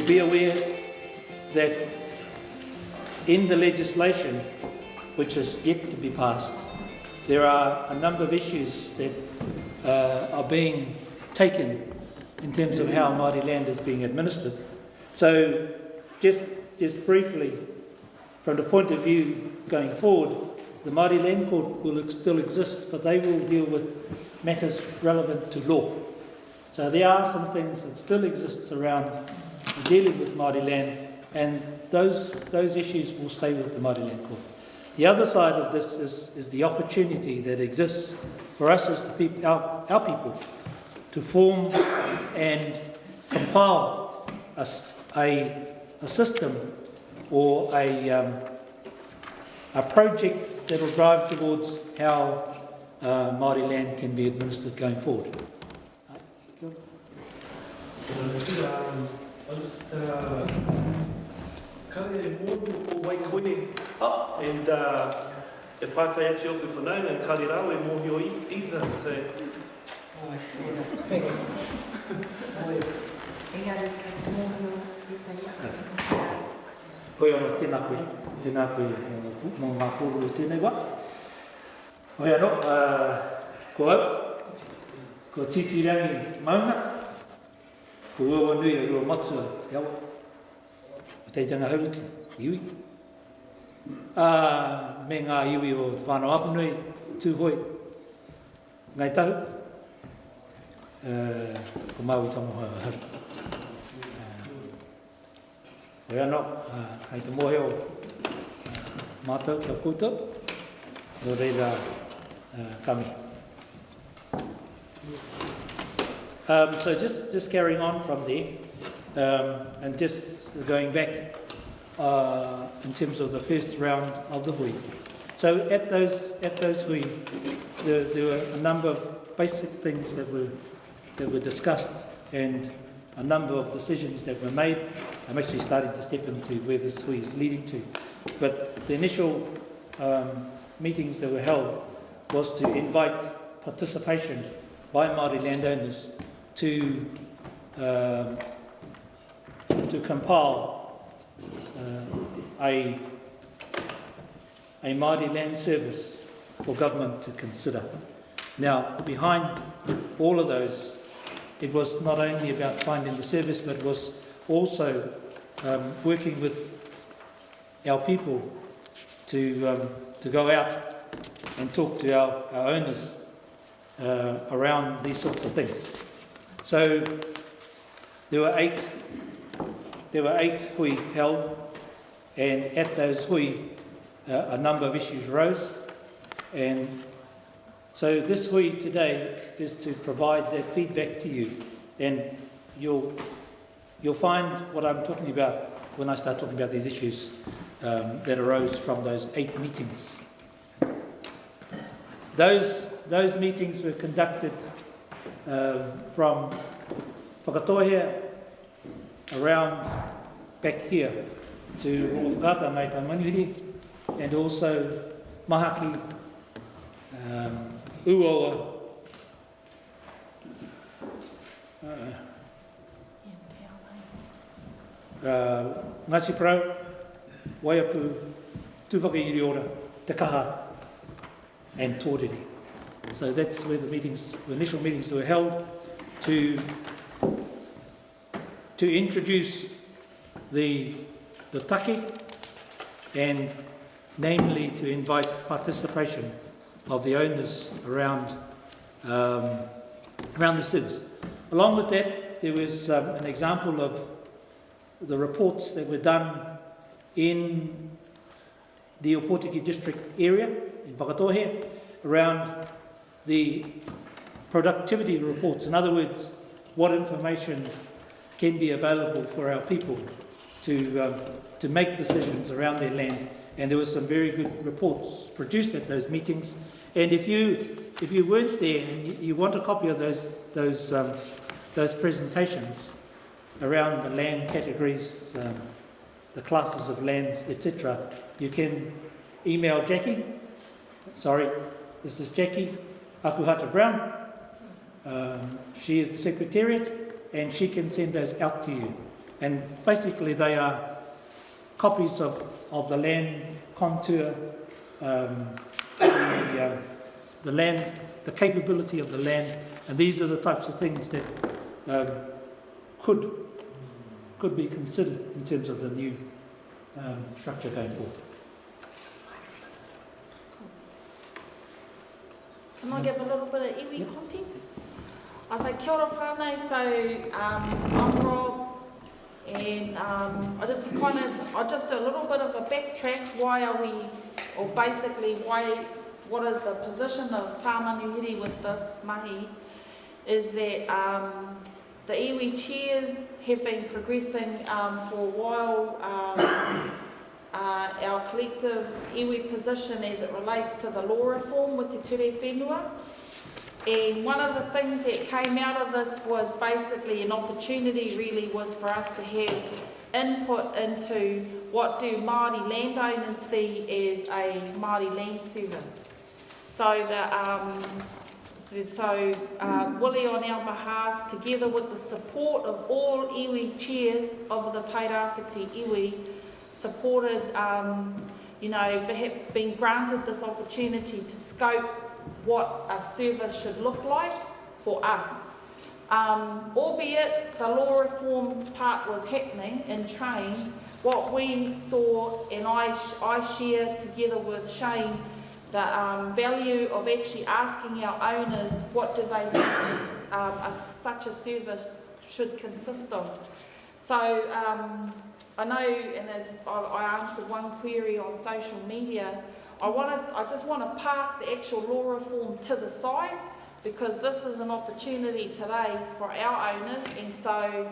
you'll be aware that in the legislation which is yet to be passed, there are a number of issues that are being taken in terms of how Māori land is being administered. So just briefly, from the point of view going forward, the Māori Land Court will still exist, but they will deal with matters relevant to law. So there are some things that still exist around dealing with Māori land, and those issues will stay with the Māori Land Court. The other side of this is the opportunity that exists for us as the people, our people, to form and compile a system or a project that will drive towards how Māori land can be administered going forward. And e pātai ati oku whanaunga, and kari rau e mōhio either, so... Hoi anō, tēnā koe mō ngā kōru e tēnei wā. Hoi anō, ko au, ko titirangi maunga, ko ua nui a rua matua te awa, o teitanga hauruti, iwi. Me ngā iwi o te whānau apanui, tūhoi, ngai tahu, ko Maui tamu hau. Hoi anō, hei te mohe o mātou kia koutou, no reira kami. So just carrying on from there, and just going back in terms of the first round of the hui. So at those hui, there were a number of basic things that were discussed, and a number of decisions that were made. I'm actually starting to step into where this hui is leading to. But the initial meetings that were held was to invite participation by Māori landowners to compile a Māori land service for government to consider. Now, behind all of those, it was not only about finding the service, but it was also working with our people to go out and talk to our owners around these sorts of things. So there were eight hui held, and at those hui a number of issues arose, and so this hui today is to provide that feedback to you, and you'll find what I'm talking about when I start talking about these issues that arose from those 8 meetings. Those meetings were conducted from Whakatohea around back here to Whakata mai Tamanihiri, and also Mahaki, Uoa, Ngāti Parau, Waiapu, Tūwhakairi Ora, Te Kaha, and Tōrere. So that's where the initial meetings were held to introduce the take, and namely to invite participation of the owners around the service. Along with that, there was an example of the reports that were done in the Opotiki district area, in Whakatohea, around the productivity reports. In other words, what information can be available for our people to make decisions around their land. And there were some very good reports produced at those meetings. And if you weren't there and you want a copy of those presentations around the land categories, the classes of lands, etc., you can email Jackie. Sorry, this is Jackie Akuhata Brown. She is the Secretariat, and she can send those out to you. And basically they are copies of the land contour, the land, the capability of the land, and these are the types of things that could be considered in terms of the new structure going forward. Can I give a little bit of iwi context? I say kia ora whānau, so I'm Rob, and I just do a little bit of a backtrack. Why are we, or basically what is the position of Tamanihiri with this mahi, is that the iwi chairs have been progressing for a while. Our collective iwi position as it relates to the law reform with Te Ture Whenua. And one of the things that came out of this was basically an opportunity really was for us to have input into what do Māori landowners see as a Māori land service. So Willie on our behalf, together with the support of all iwi chairs of the Tairawhiti iwi, supported, been granted this opportunity to scope what a service should look like for us. Albeit the law reform part was happening in train, what we saw, and I share together with Shane, the value of actually asking our owners what do they think such a service should consist of. So I know, and as I answered one query on social media, I just want to park the actual law reform to the side, because this is an opportunity today for our owners. And so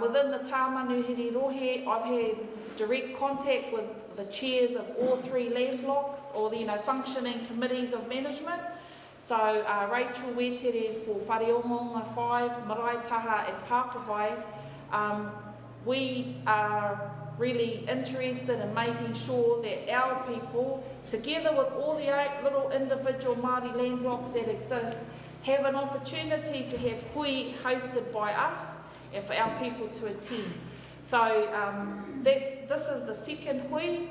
within the Tamanihiri Rohe, I've had direct contact with the chairs of all three land blocks, or the functioning committees of management. So Rachel Wetere for Whareongonga 5, Marae Taha and Pākawhai. We are really interested in making sure that our people, together with all the 8 little individual Māori land blocks that exist, have an opportunity to have hui hosted by us and for our people to attend. So this is the second hui,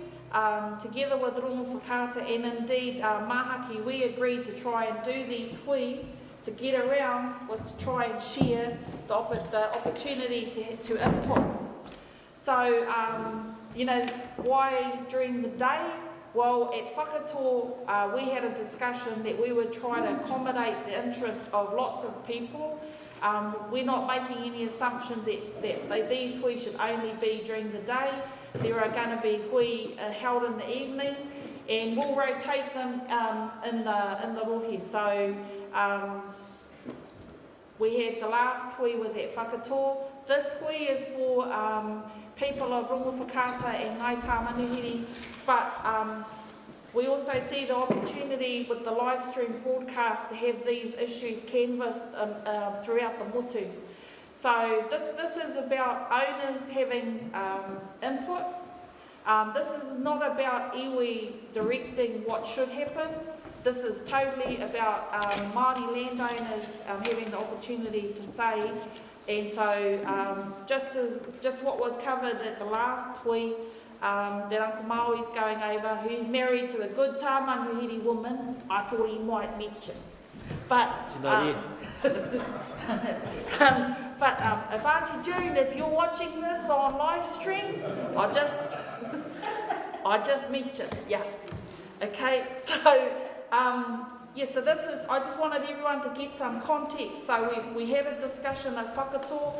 together with Rongo Whakaata, and indeed Mahaki, we agreed to try and do these hui to get around, was to try and share the opportunity to input. So, why during the day? Well, at Whakatō, we had a discussion that we would try to accommodate the interests of lots of people. We're not making any assumptions that these hui should only be during the day. There are going to be hui held in the evening, and we'll rotate them in the rohe. So we had the last hui was at Whakatō. This hui is for people of Rongo Whakaata and Ngai Tamanihiri, but we also see the opportunity with the live stream broadcast to have these issues canvassed throughout the motu. So this is about owners having input. This is not about iwi directing what should happen. This is totally about Māori landowners having the opportunity to say. And so just what was covered at the last hui, that Uncle Maui's going over, who's married to a good Tamanihiri woman, I thought he might mention. But if Auntie June, if you're watching this on live stream, I just mentioned, yeah. Okay, so so this is, I just wanted everyone to get some context. So we had a discussion at Whakatō,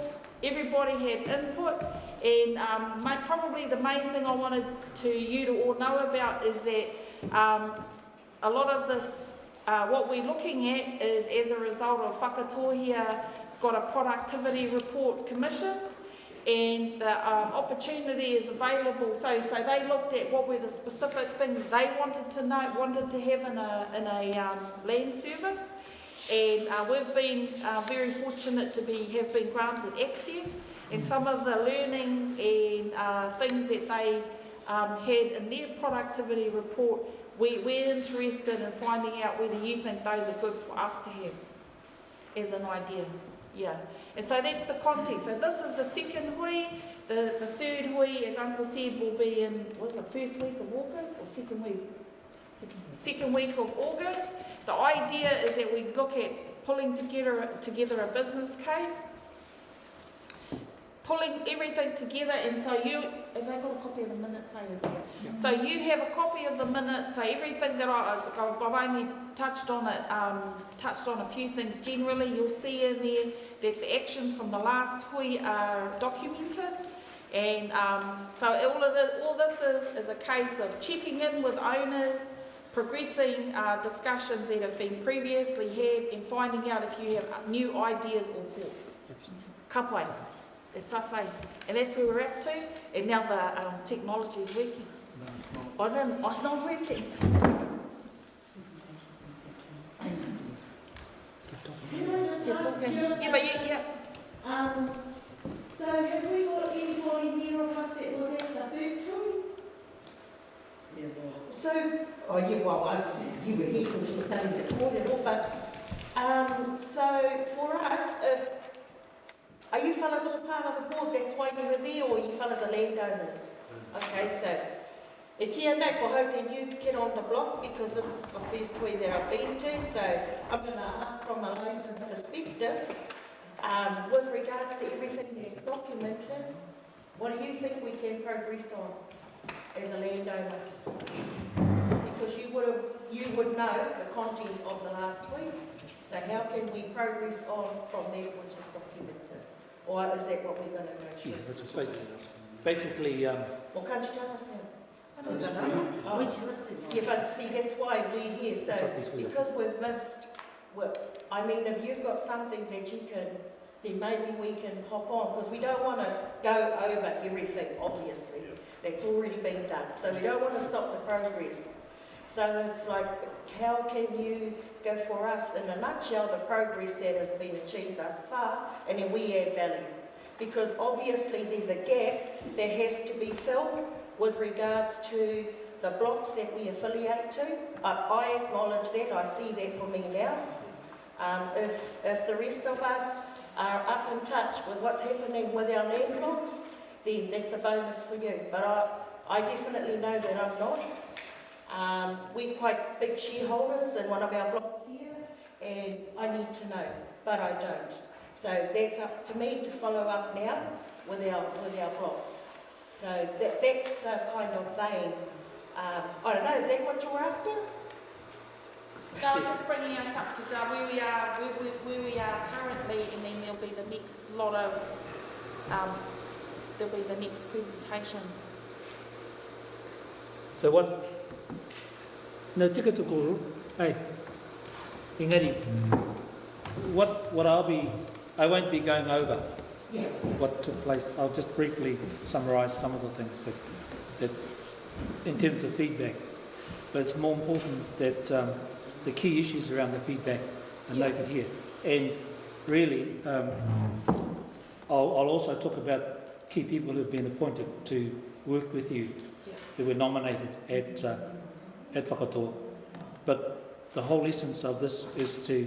everybody had input, and probably the main thing I wanted you to all know about is that a lot of this, what we're looking at is as a result of Whakatō here, got a productivity report commission, and the opportunity is available. So they looked at what were the specific things they wanted to have in a land service, and we've been very fortunate to have been granted access, and some of the learnings and things that they had in their productivity report, we're interested in finding out whether you think those are good for us to have as an idea. Yeah, and so that's the context. So this is the second hui. The third hui, as Uncle said, will be in, what's the first week of August or second week? Second week of August. The idea is that we look at pulling together a business case, pulling everything together, and so you, have I got a copy of the minutes? So you have a copy of the minutes, so everything that I've only touched on a few things generally. You'll see in there that the actions from the last hui are documented, and so all this is a case of checking in with owners, progressing discussions that have been previously had, and finding out if you have new ideas or thoughts. Kapai. It's us, eh? And that's where we're up to, and now the technology is working. I was not working. Can I just ask you? Yeah. So have we got anybody here of us that was at the first one? Yeah, well, So, you were here because you were telling the court and all, but, so for us, are you fellas all part of the board? That's why you were there, or you fellas are landowners? Okay, so, e kia nei ko hau te new kid on the block, because this is the first hui that I've been to, so I'm going to ask from a layman's perspective, with regards to everything that's documented, what do you think we can progress on as a landowner? Because you would know the content of the last week. So how can we progress on from that which is documented? Or is that what we're going to go through? Yeah, that's basically. Well, can't you tell us now? I don't know. Which listed? Yeah, but see, that's why we're here. So That's what this will because we've missed, I mean, if you've got something that you can, then maybe we can hop on, because we don't want to go over everything, obviously. That's already been done. So we don't want to stop the progress. So it's like, how can you go for us, in a nutshell, the progress that has been achieved thus far, and then we add value? Because obviously there's a gap that has to be filled with regards to the blocks that we affiliate to. I acknowledge that, I see that for me now. If the rest of us are up in touch with what's happening with our land blocks, then that's a bonus for you. But I definitely know that I'm not. We're quite big shareholders in one of our blocks here, and I need to know, but I don't. So that's up to me to follow up now with our blocks. So that's the kind of vein. I don't know, is that what you're after? No, it's just bringing us up to where we are currently, and then there'll be the next lot of, there'll be the next presentation. So what? No, tika tukuru. Hey, engari. What I won't be going over what took place. I'll just briefly summarise some of the things that in terms of feedback. But it's more important that the key issues around the feedback are noted here. And really, I'll also talk about key people who've been appointed to work with you, who were nominated at Whakatoa. But the whole essence of this is to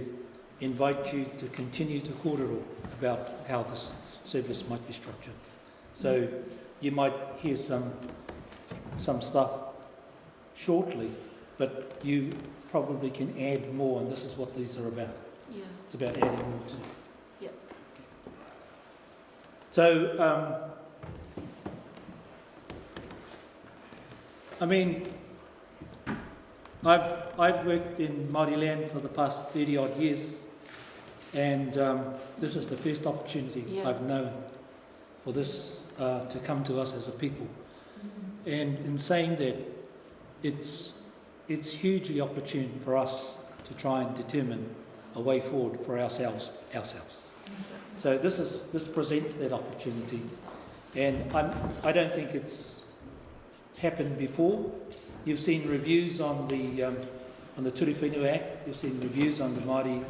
invite you to continue to kōrero about how this service might be structured. So you might hear some stuff shortly, but you probably can add more, and this is what these are about. Yeah. It's about adding more to. Yeah. So, I mean, I've worked in Māori land for the past 30 odd years, and this is the first opportunity I've known for this to come to us as a people. Mm-hmm. And in saying that, it's hugely opportune for us to try and determine a way forward for ourselves. So this presents that opportunity, and I don't think it's happened before. You've seen reviews on the Turi Whenua Act, you've seen reviews on the Māori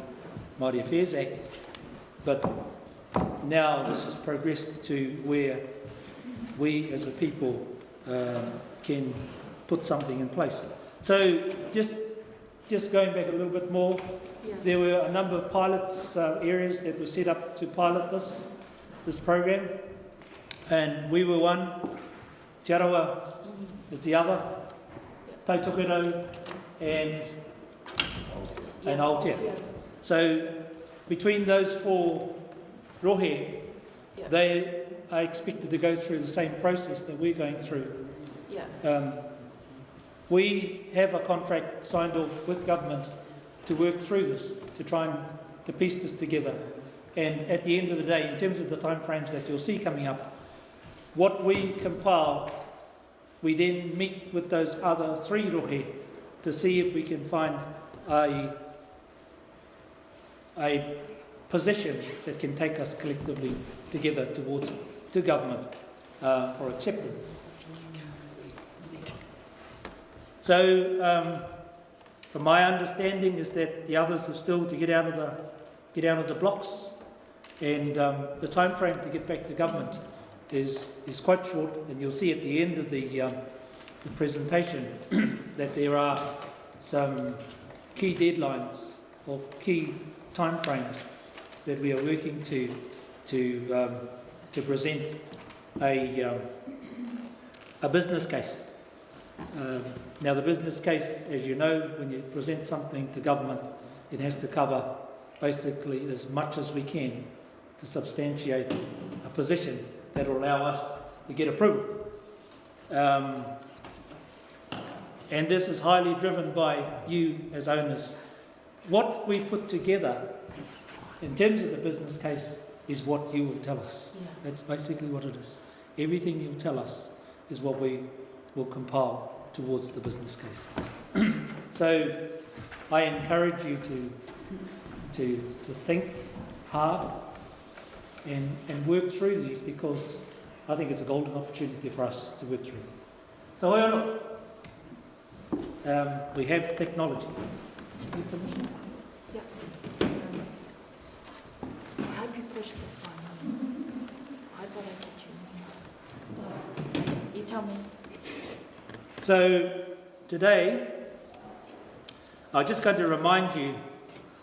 Affairs Act, but now this has progressed to where we as a people can put something in place. So just going back a little bit more, there were a number of pilots, areas that were set up to pilot this program, and we were one, Tairawhiti is the other, Tautokoro and Aotea. So between those four rohe, they are expected to go through the same process that we're going through. We have a contract signed off with government to work through this, to try and to piece this together. And at the end of the day, in terms of the timeframes that you'll see coming up, what we compile, we then meet with those other three rohe to see if we can find a position that can take us collectively together to government for acceptance. So, from my understanding is that the others are still to get out of the blocks, and the time frame to get back to government is quite short. And you'll see at the end of the presentation that there are some key deadlines or key time frames that we are working to present a business case. Now, the business case, as you know, when you present something to government, it has to cover basically as much as we can to substantiate a position that will allow us to get approval. And this is highly driven by you as owners. What we put together in terms of the business case is what you will tell us. That's basically what it is. Everything you'll tell us is what we will compile towards the business case. So I encourage you to think hard and work through these, because I think it's a golden opportunity for us to work through these. So we have technology. How do you push this one? I thought I get you. You tell me. So today, I'm just going to remind you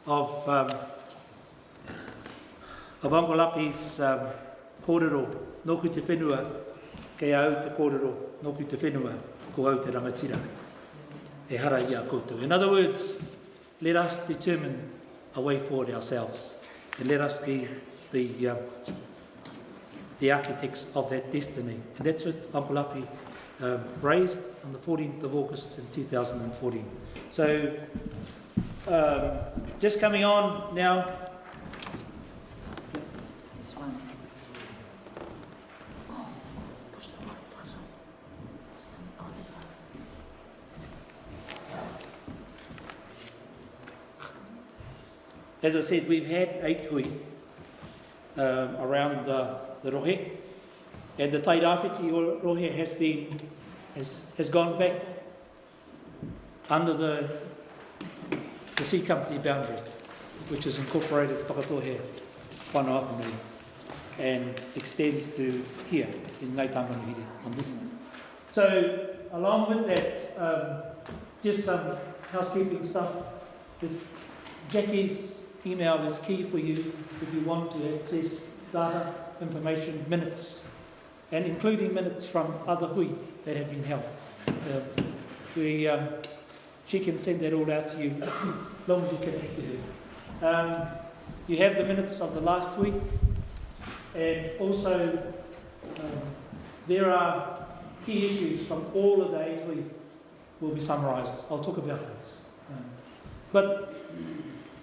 of Uncle Api's kōrero, noku te whenua, kei au te kōrero, noku te whenua, ko au te rangatira, e hara i a koutou. In other words, let us determine a way forward ourselves, and let us be the architects of that destiny. And that's what Uncle Api raised on the 14th of August in 2014. So, just coming on now. This one. Oh, push the right button. Oh, there. As I said, we've had 8 hui around the rohe, and the Tairawhiti rohe has gone back under the sea company boundary, which is incorporated Whakatohe Tamanihiri, and extends to here in Tamanihiri on this side. So, along with that, just some housekeeping stuff. Jackie's email is key for you if you want to access data, information, minutes, and including minutes from other hui that have been held. She can send that all out to you as long as you connect to her. You have the minutes of the last week, and also there are key issues from all of the 8 hui will be summarised. I'll talk about those. But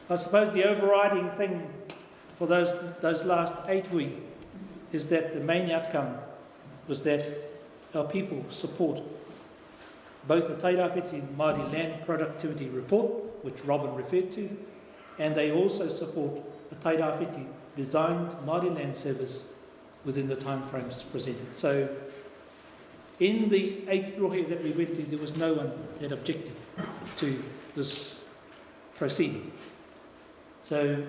I suppose the overriding thing for those last 8 hui is that the main outcome was that our people support both the Tairawhiti Maori Land Productivity Report, which Robin referred to, and they also support a Tairawhiti designed Maori land service within the timeframes presented. So in the 8 rohe that we went to, there was no one that objected to this proceeding. So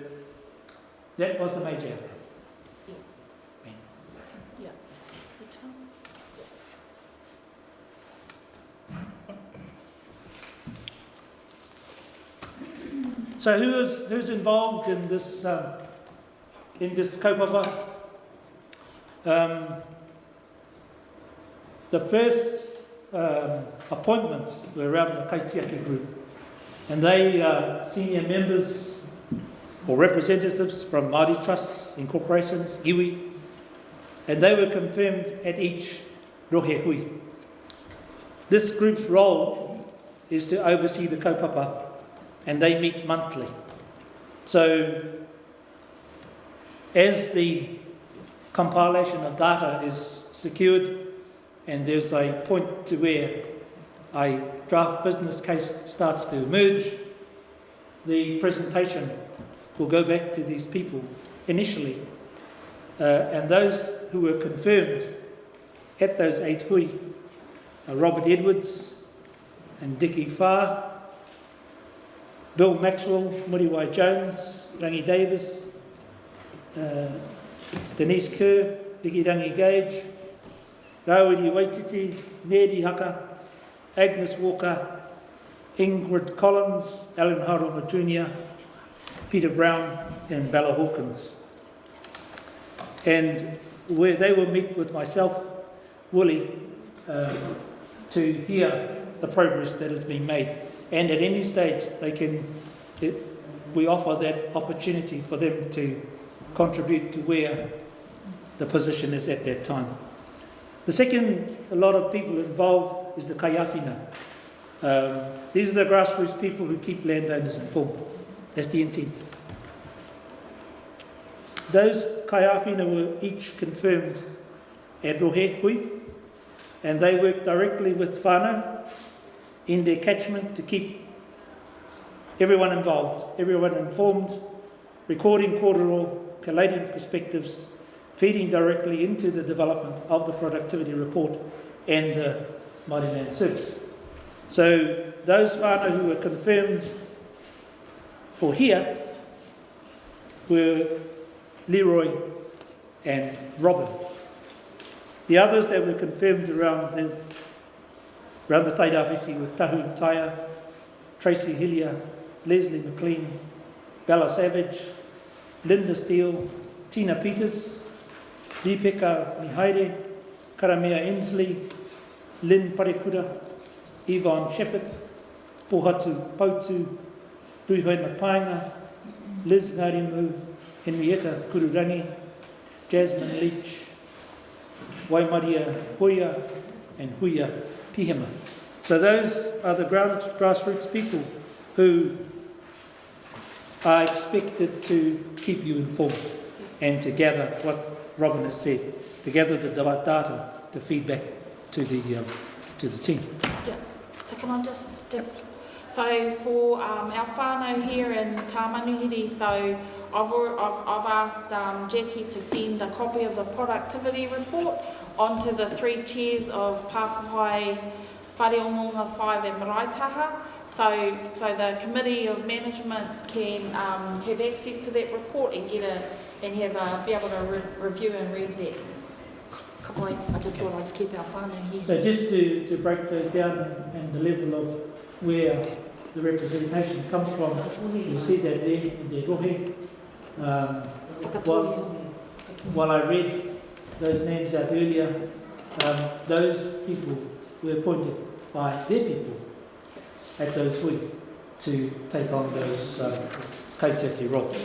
that was the major outcome. Yeah. Which one? So who's involved in this kaupapa? The first appointments were around the Kaitiaki group, and they senior members or representatives from Māori trusts, incorporations, iwi, and they were confirmed at each rohe hui. This group's role is to oversee the kaupapa, and they meet monthly. So, as the compilation of data is secured, and there's a point to where a draft business case starts to emerge, the presentation will go back to these people initially. And those who were confirmed at those 8 hui are Robert Edwards and Dickie Farr, Bill Maxwell, Muriwai Jones, Rangi Davis, Denise Kerr, Dickie Rangi Gage, Rawiri Waititi, Neri Haka, Agnes Walker, Ingrid Collins, Alan Haroma Jr., Peter Brown and Bella Hawkins. And where they will meet with myself, Willie, to hear the progress that has been made. And at any stage, we offer that opportunity for them to contribute to where the position is at that time. The second, a lot of people involved is the kaiawhina. These are the grassroots people who keep landowners informed. That's the intent. Those kaiawhina were each confirmed at rohe hui, and they work directly with whānau in their catchment to keep everyone involved, everyone informed, recording kōrero, collating perspectives, feeding directly into the development of the productivity report and the Māori Land Service. So those whānau who were confirmed for here were Leroy and Robin. The others that were confirmed around the Tairawhiti were Tahu Taia, Tracy Hillier, Leslie McLean, Bella Savage, Linda Steele, Tina Peters, Rebecca Mihaire, Karamea Ensley, Lynn Parekura, Yvonne Shepherd, Pohatu Pautu, Ruihoina Painga, Liz Ngarimu, Henrietta Kururangi, Jasmine Leach, Waimaria Hoia, and Huia Pihema. So those are the grassroots people who are expected to keep you informed and to gather what Robin has said, to gather the data to feed back to the team. Yeah. So can I just so for our whānau here in Tamanihiri, so I've asked Jackie to send a copy of the productivity report onto the 3 chairs of Pākahai, Whareongonga 5 and Marae Taha, so the committee of management can have access to that report and be able to review and read that. I just thought I'd keep our whānau here. So just to break those down and the level of where the representation comes from, you'll see that there in the rohe. While I read those names out earlier, those people were appointed by their people at those hui to take on those kaitiaki roles.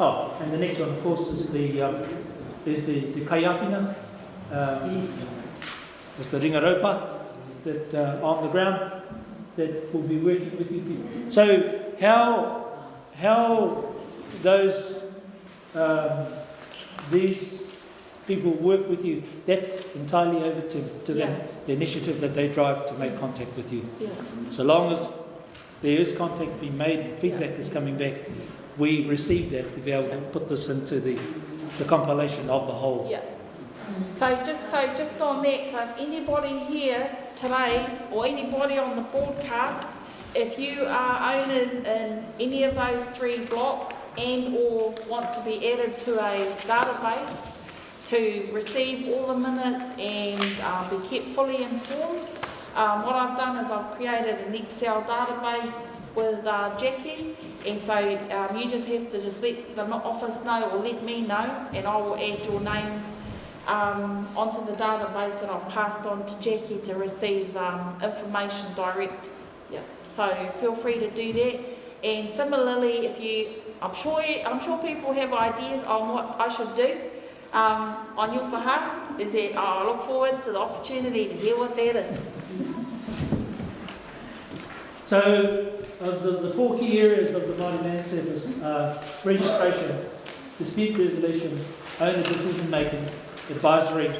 Oh, and the next one, of course, is the kaiawhina. It's the ringaropa that on the ground that will be working with you people. So how those these people work with you, that's entirely over to them, the initiative that they drive to make contact with you. Yeah. So long as there is contact being made and feedback is coming back, we receive that to be able to put this into the compilation of the whole. Yeah. So just on that, so if anybody here today or anybody on the broadcast, if you are owners in any of those 3 blocks and or want to be added to a database to receive all the minutes and be kept fully informed, What I've done is I've created an Excel database with Jackie, and so you just have to just let the office know or let me know, and I will add your names onto the database that I've passed on to Jackie to receive information direct. Yeah. So feel free to do that. And similarly, I'm sure people have ideas on what I should do on your behalf. I look forward to the opportunity to hear what that is. So the 4 key areas of the Māori Land Service are registration, dispute resolution, owner decision making, advisory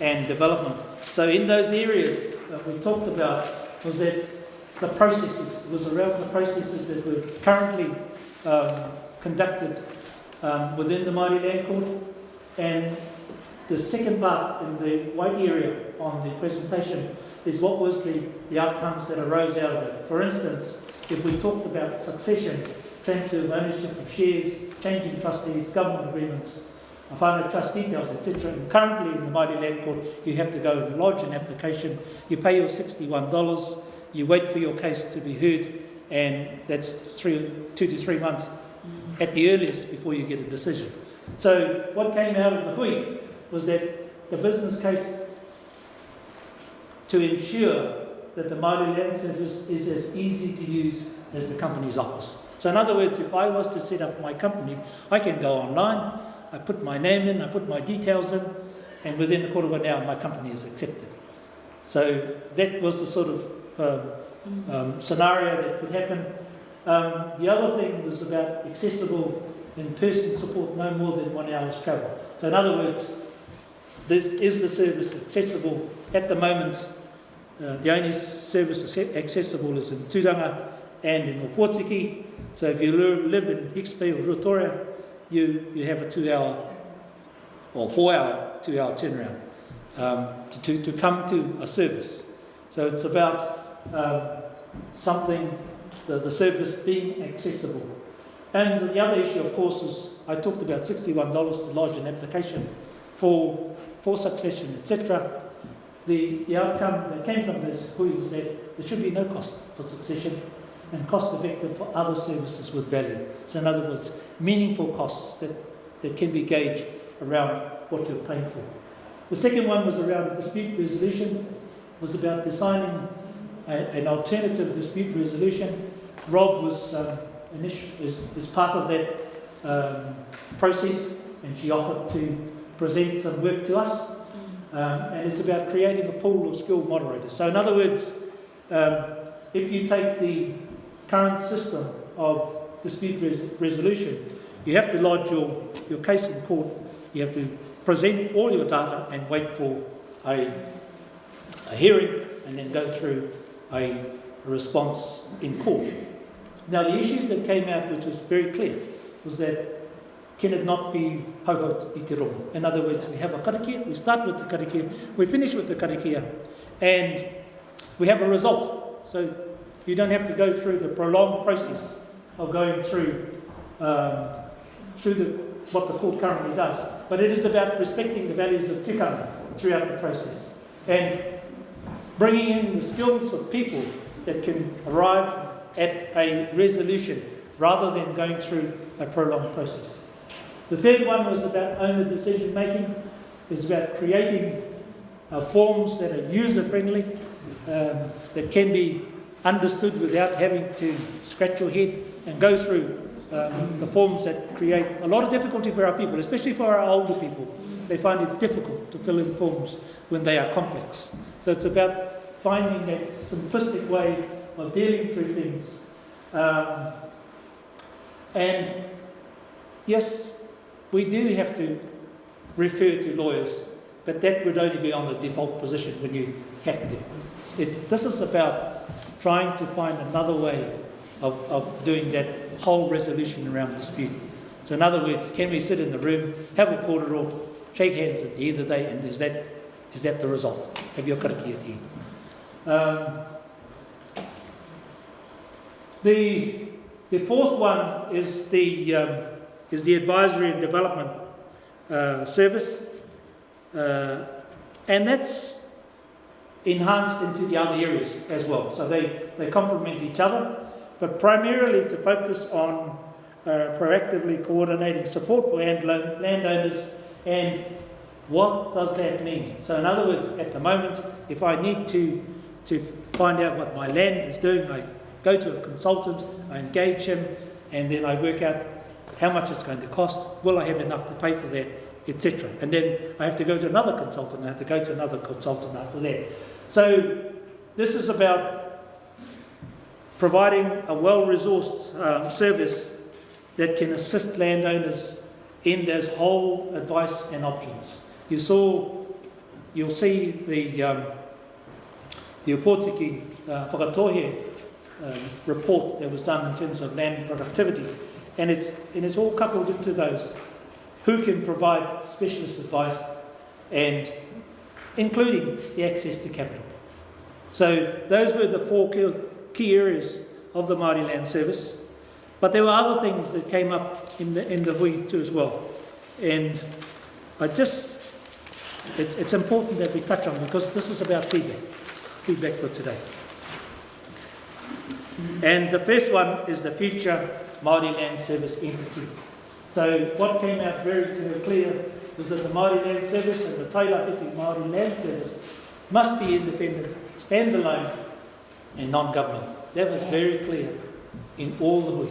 and development. So in those areas that we talked about was that the processes, was around the processes that were currently conducted within the Māori Land Court. And the second part in the white area on the presentation is what was the outcomes that arose out of it. For instance, if we talked about succession, transfer of ownership of shares, changing trustees, government agreements, whānau trust details, etc. And currently in the Māori Land Court, you have to go and lodge an application, you pay your $61, you wait for your case to be heard, and that's 2 to 3 months at the earliest before you get a decision. So what came out of the hui was that the business case to ensure that the Māori Land Service is as easy to use as the company's office. So in other words, if I was to set up my company, I can go online, I put my name in, I put my details in, and within a quarter of an hour my company is accepted. So that was the sort of scenario that could happen. The other thing was about accessible in-person support, no more than 1 hour's travel. So in other words, is the service accessible? At the moment, the only service accessible is in Tūranga and in Opotiki. So if you live in Hixby or Rotorua, you have a 2 hour or 4 hour, 2 hour turnaround to come to a service. So it's about the service being accessible. And the other issue, of course, is I talked about $61 to lodge an application for succession, etc. The outcome that came from this hui was that there should be no cost for succession and cost effective for other services with value. So in other words, meaningful costs that can be gauged around what you're paying for. The second one was around dispute resolution, was about designing an alternative dispute resolution. Rob was is part of that process, and she offered to present some work to us. And it's about creating a pool of skilled moderators. So in other words, if you take the current system of dispute resolution, you have to lodge your case in court, you have to present all your data and wait for a hearing and then go through a response in court. Now the issues that came out, which was very clear, was that can it not be hauhau i te rongo? In other words, we have a karakia, we start with the karakia, we finish with the karakia, and we have a result. So you don't have to go through the prolonged process of going through what the court currently does. But it is about respecting the values of tikanga throughout the process and bringing in the skills of people that can arrive at a resolution rather than going through a prolonged process. The third one was about owner decision making. It's about creating forms that are user friendly, that can be understood without having to scratch your head and go through the forms that create a lot of difficulty for our people, especially for our older people. They find it difficult to fill in forms when they are complex. So it's about finding that simplistic way of dealing through things. And yes, we do have to refer to lawyers, but that would only be on the default position when you have to. This is about trying to find another way of doing that whole resolution around dispute. So in other words, can we sit in the room, have a kōrero, shake hands at the end of the day, and is that the result? Have your karakia at the end. The fourth one is the advisory and development service, and that's enhanced into the other areas as well. So they complement each other, but primarily to focus on proactively coordinating support for landowners. And what does that mean? So in other words, at the moment, if I need to find out what my land is doing, I go to a consultant, I engage him, and then I work out how much it's going to cost, will I have enough to pay for that, etc. And then I have to go to another consultant, I have to go to another consultant after that. So this is about providing a well-resourced service that can assist landowners in those whole advice and options. You'll see the Opotiki Whakatohe report that was done in terms of land productivity, and it's all coupled into those who can provide specialist advice, and including the access to capital. So those were the four key areas of the Māori Land Service, but there were other things that came up in the hui too as well, and it's important that we touch on, because this is about feedback for today. And the first one is the future Māori Land Service entity. So what came out very clear was that the Māori Land Service and the Tairawhiti Maori Land Service must be independent, standalone and non-government. That was very clear in all the hui.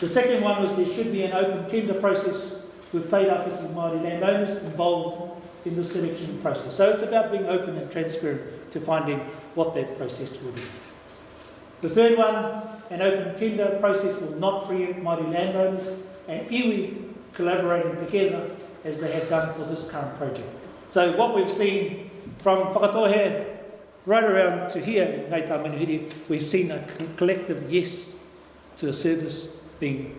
The second one was there should be an open tender process with Tairawhiti Maori landowners involved in the selection process. So it's about being open and transparent to finding what that process will be. The third one, an open tender process will not preempt Māori landowners and iwi collaborating together as they have done for this current project. So what we've seen from whakatohe right around to here in Tamanihiri, we've seen a collective yes to a service being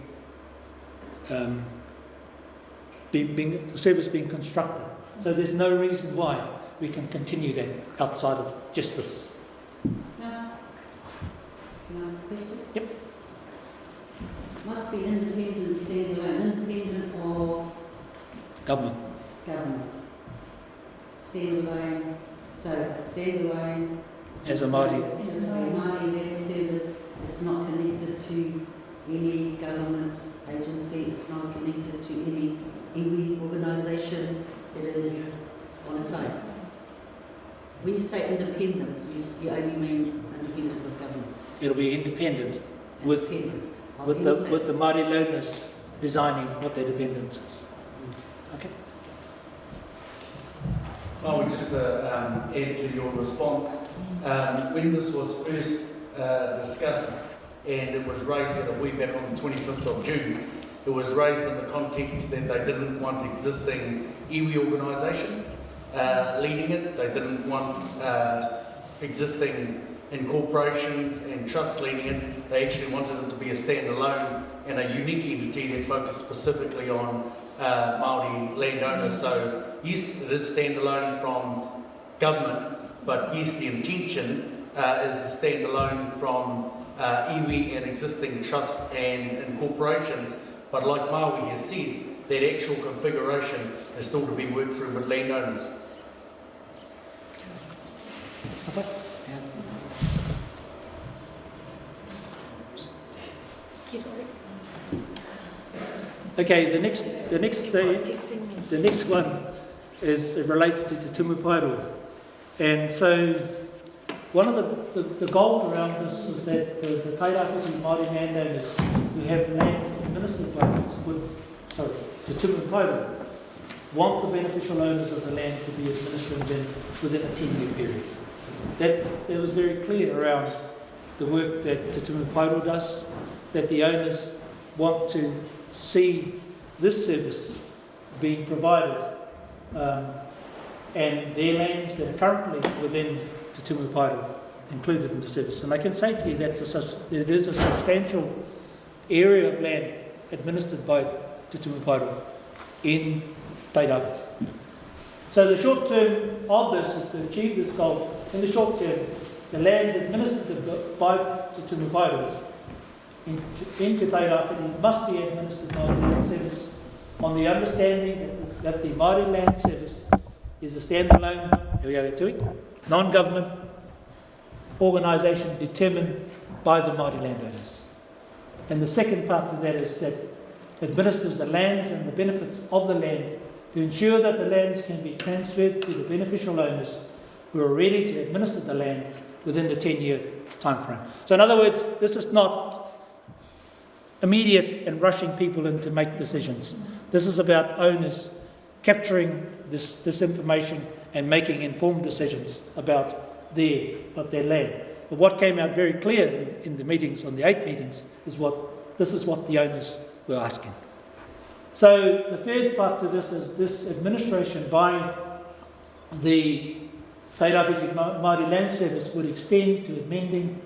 constructed. So there's no reason why we can continue that outside of just this. Can I ask a question? Yep. Must be independent, standalone, independent of Government. Standalone, so standalone. As a Māori. As a Māori Land Service, it's not connected to any government agency, it's not connected to any iwi organisation, it is on its own. When you say independent, you only mean independent of government. It'll be independent with Independent of the Māori learners designing what their dependence is. Okay. I would just add to your response. When this was first discussed and it was raised at a hui back on the 25th of June, it was raised in the context that they didn't want existing iwi organisations leading it. They didn't want existing incorporations and trusts leading it. They actually wanted it to be a standalone and a unique entity that focused specifically on Māori landowners. So yes, it is standalone from government, but yes, the intention is the standalone from iwi and existing trusts and incorporations. But like Maui has said, that actual configuration is still to be worked through with landowners. Okay, the next one relates to Te Tumu Paeroa. And so one of the goal around this is that the Tairawhiti Maori landowners who have lands administered by Te Tumu Paeroa want the beneficial owners of the land to be administered within a 10-year period. That was very clear around the work that Te Tumu Paeroa does, that the owners want to see this service being provided and their lands that are currently within Te Tumu Paeroa included in the service. And I can say to you that it is a substantial area of land administered by Te Tumu Paeroa in Tairawhiti. So the short term of this is to achieve this goal. In the short term, the lands administered by Te Tumu Paeroa in Te Tairawhiti must be administered by the Land Service on the understanding that the Māori Land Service is a standalone non-government organisation determined by the Māori landowners. And the second part of that is that administers the lands and the benefits of the land to ensure that the lands can be transferred to the beneficial owners who are ready to administer the land within the 10-year time frame. So in other words, this is not immediate and rushing people in to make decisions. This is about owners capturing this information and making informed decisions about their land. But what came out very clear in the meetings, on the 8 meetings, is this is what the owners were asking. So the third part to this is this administration by the Tairawhiti Maori Land Service would extend to amending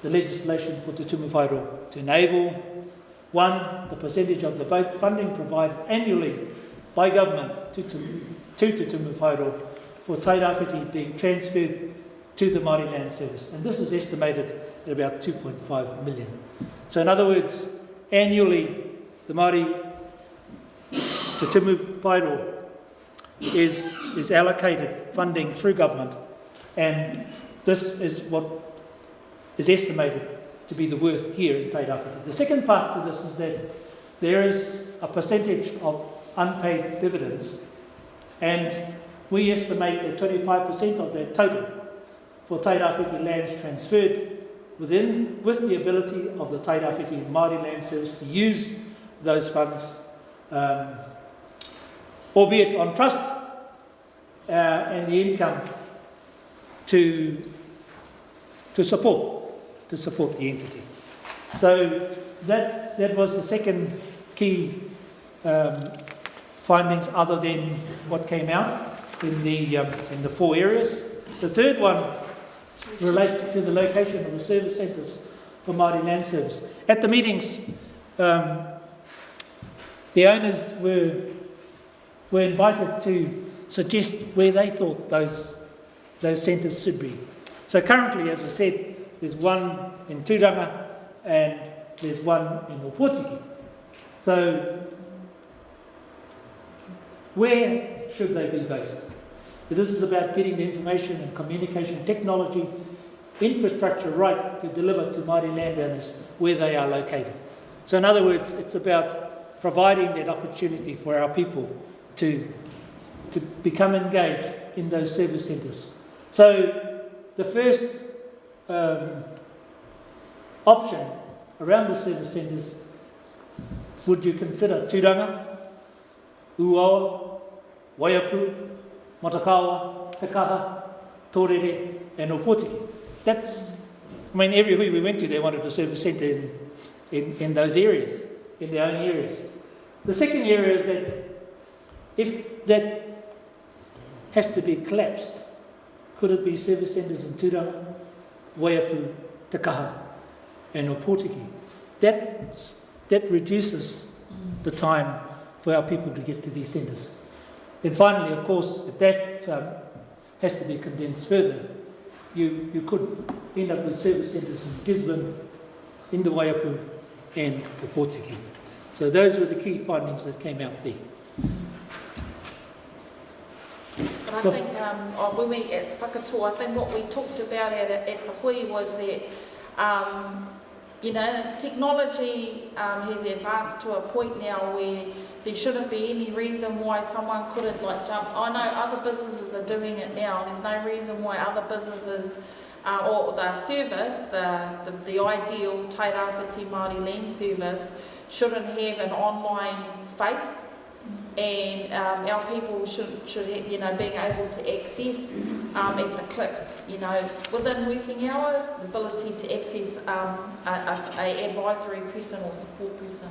the legislation for Te Tumu Whairo to enable, 1, the percentage of the vote funding provided annually by government to Te Tumu Whairo for Tairawhiti being transferred to the Māori Land Service. And this is estimated at about 2.5 million. So in other words, annually the Māori Te Tumu Whairo is allocated funding through government, and this is what is estimated to be the worth here in Tairawhiti. The second part to this is that there is a percentage of unpaid dividends, and we estimate that 25% of that total for Tairawhiti lands transferred with the ability of the Tairawhiti Māori Land Service to use those funds, albeit on trust, and the income to support the entity. So that was the second key findings, other than what came out in the 4 areas. The third one relates to the location of the service centres for Māori Land Service. At the meetings, the owners were invited to suggest where they thought those centres should be. So currently, as I said, there's one in Tūranga and there's one in Opotiki. So where should they be based? This is about getting the information and communication technology infrastructure right to deliver to Māori landowners where they are located. So in other words, it's about providing that opportunity for our people to become engaged in those service centres. So the first option around the service centres, would you consider Tūranga, Uawa, Waiapu, Matakawa, Takaha, Tōrere and Opotiki? Everywhere we went to, they wanted a service centre in those areas, in their own areas. The second area is that if that has to be collapsed, could it be service centres in Tūranga, Waiapu, Takaha and Opotiki? That reduces the time for our people to get to these centres. And finally, of course, if that has to be condensed further, you could end up with service centres in Gisborne, in the Waiapu and Opotiki. So those were the key findings that came out there. But I think when we at Whakatō, I think what we talked about at the hui was that technology has advanced to a point now where there shouldn't be any reason why someone couldn't jump. I know other businesses are doing it now. There's no reason why other businesses or the service, the ideal Tairawhiti Māori Land Service, shouldn't have an online face. And our people should being able to access at the click, within working hours, the ability to access a advisory person or support person.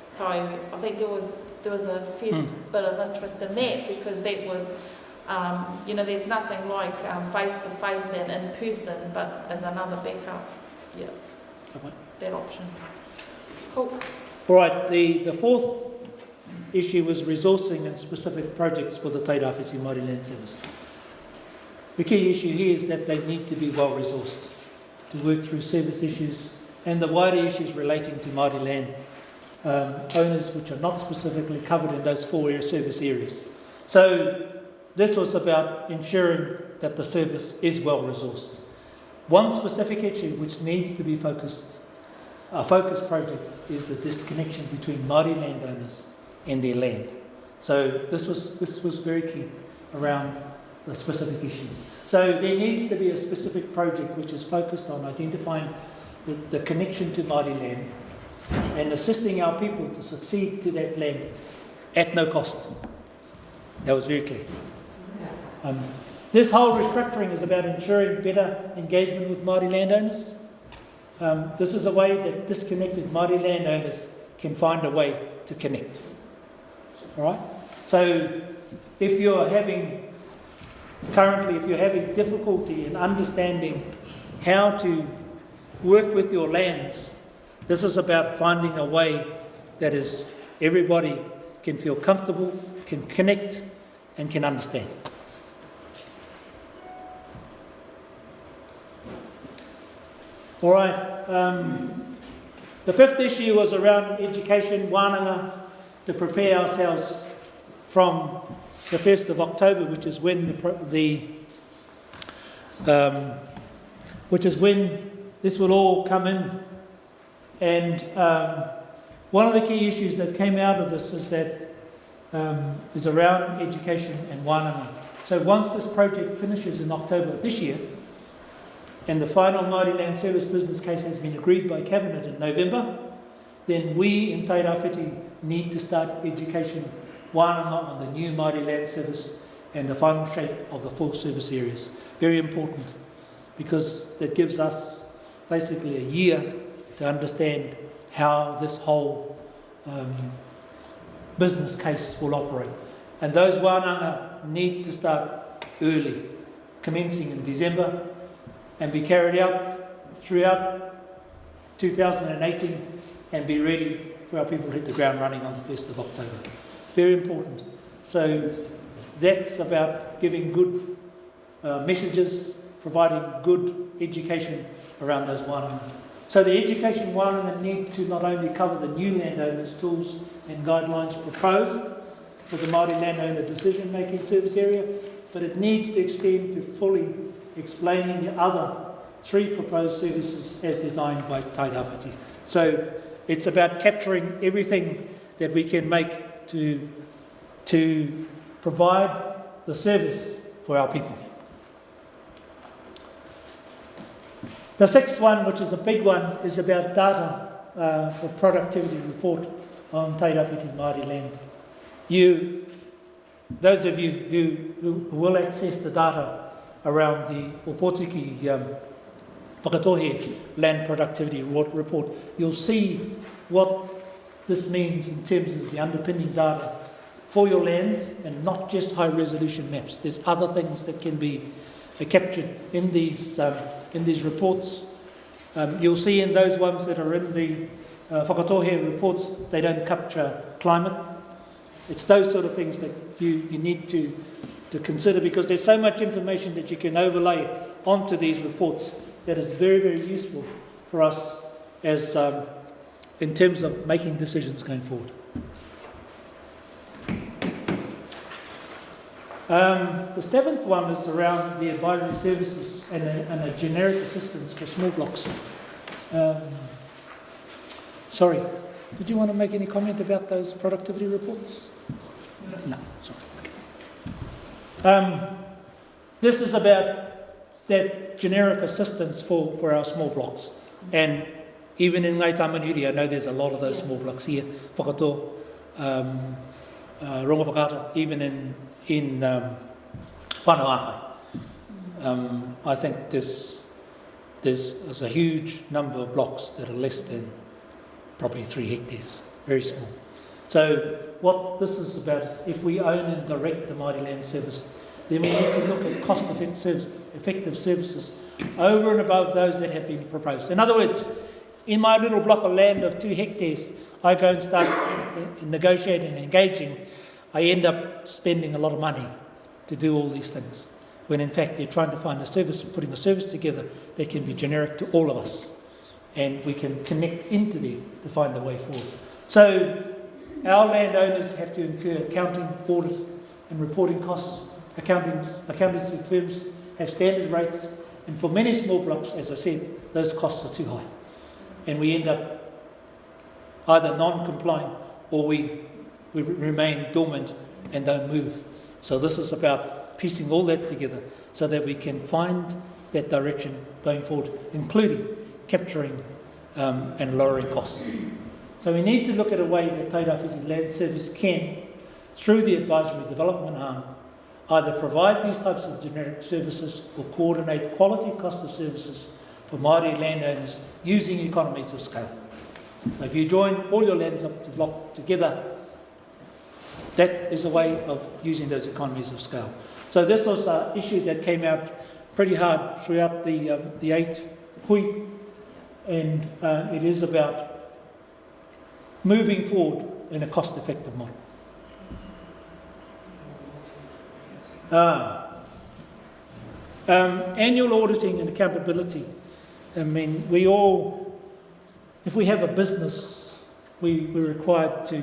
So I think there was a fair bit of interest in that, because that would, there's nothing like face to face and in person, but as another backup, that option. Cool. All right, the fourth issue was resourcing and specific projects for the Tairawhiti Māori Land Service. The key issue here is that they need to be well resourced to work through service issues and the wider issues relating to Māori land owners which are not specifically covered in those 4 service areas. So this was about ensuring that the service is well resourced. One specific issue which needs to be focused, a focus project, is the disconnection between Māori landowners and their land. So this was very key around the specific issue. So there needs to be a specific project which is focused on identifying the connection to Māori land and assisting our people to succeed to that land at no cost. That was very clear. This whole restructuring is about ensuring better engagement with Māori landowners. This is a way that disconnected Māori landowners can find a way to connect. All right? So if you're having difficulty in understanding how to work with your lands, this is about finding a way that is everybody can feel comfortable, can connect, and can understand. All right. The fifth issue was around education, wānanga, to prepare ourselves from the 1st of October, which is when this will all come in. And one of the key issues that came out of this is around education and wānanga. So once this project finishes in October this year, and the final Māori Land Service business case has been agreed by Cabinet in November, then we in Tairawhiti need to start education wānanga on the new Māori Land Service and the final shape of the full service areas. Very important, because it gives us basically a year to understand how this whole business case will operate. And those wānanga need to start early, commencing in December, and be carried out throughout 2018 and be ready for our people to hit the ground running on the 1st of October. Very important. So that's about giving good messages, providing good education around those wānanga. So the education wānanga need to not only cover the new landowners' tools and guidelines proposed for the Māori landowner decision-making service area, but it needs to extend to fully explaining the other 3 proposed services as designed by Tairawhiti. So it's about capturing everything that we can make to provide the service for our people. The 6th one, which is a big one, is about data for productivity report on Tairawhiti Māori land. Those of you who will access the data around the Opotiki Whakatohe Land Productivity Report, you'll see what this means in terms of the underpinning data for your lands, and not just high resolution maps. There's other things that can be captured in these reports. You'll see in those ones that are in the Whakatohe reports, they don't capture climate. It's those sort of things that you need to consider, because there's so much information that you can overlay onto these reports that is very, very useful for us as in terms of making decisions going forward. The 7th one is around the advisory services and a generic assistance for small blocks. Sorry, did you want to make any comment about those productivity reports? No, sorry. This is about that generic assistance for our small blocks. And even in Ngai Tamanihiri, I know there's a lot of those small blocks here, Whakato, Rongo Whakata, even in Whanaaka. I think there's a huge number of blocks that are less than probably 3 hectares, very small. So what this is about is, if we own and direct the Māori Land Service, then we need to look at cost-effective services over and above those that have been proposed. In other words, in my little block of land of 2 hectares, I go and start negotiating and engaging, I end up spending a lot of money to do all these things, when in fact you're trying to find a service, putting a service together that can be generic to all of us, and we can connect into them to find a way forward. So our landowners have to incur accounting, audit and reporting costs accountancy firms have standard rates, and for many small blocks, as I said, those costs are too high. And we end up either non-compliant or we remain dormant and don't move. So this is about piecing all that together so that we can find that direction going forward, including capturing and lowering costs. So we need to look at a way that Tairawhiti Land Service can, through the advisory development arm, either provide these types of generic services or coordinate quality cost of services for Māori landowners using economies of scale. So if you join all your lands up to block together, that is a way of using those economies of scale. So this was an issue that came out pretty hard throughout the 8 hui, and it is about moving forward in a cost-effective model. Annual auditing and accountability. I mean, we all, if we have a business, we're required to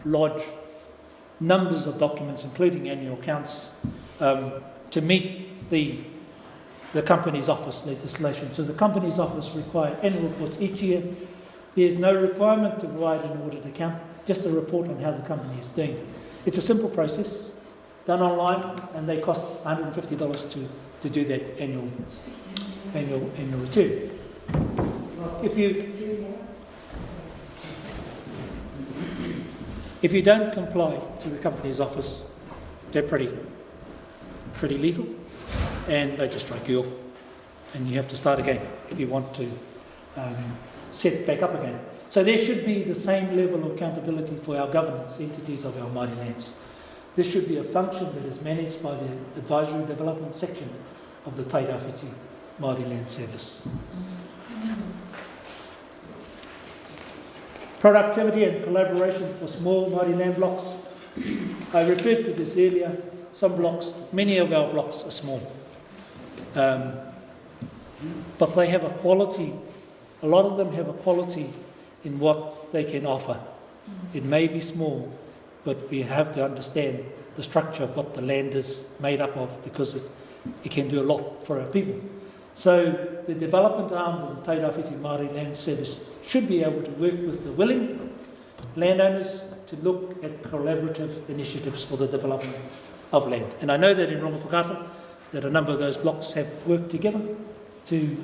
lodge numbers of documents, including annual accounts, to meet the Companies Office legislation. So the Companies Office require annual reports each year. There's no requirement to provide an audit account, just a report on how the company is doing. It's a simple process, done online, and they cost $150 to do that annual return. If you don't comply to the Companies Office, they're pretty lethal, and they just strike you off, and you have to start again if you want to set back up again. So there should be the same level of accountability for our governance entities of our Māori lands. This should be a function that is managed by the Advisory Development section of the Tairawhiti Maori Land Service. Productivity and collaboration for small Māori land blocks. I referred to this earlier. Some blocks, many of our blocks are small. But they have a quality, a lot of them have a quality in what they can offer. It may be small, but we have to understand the structure of what the land is made up of, because it can do a lot for our people. So the development arm of the Tairawhiti Maori Land Service should be able to work with the willing landowners to look at collaborative initiatives for the development of land. And I know that in Rongwhakata, that a number of those blocks have worked together to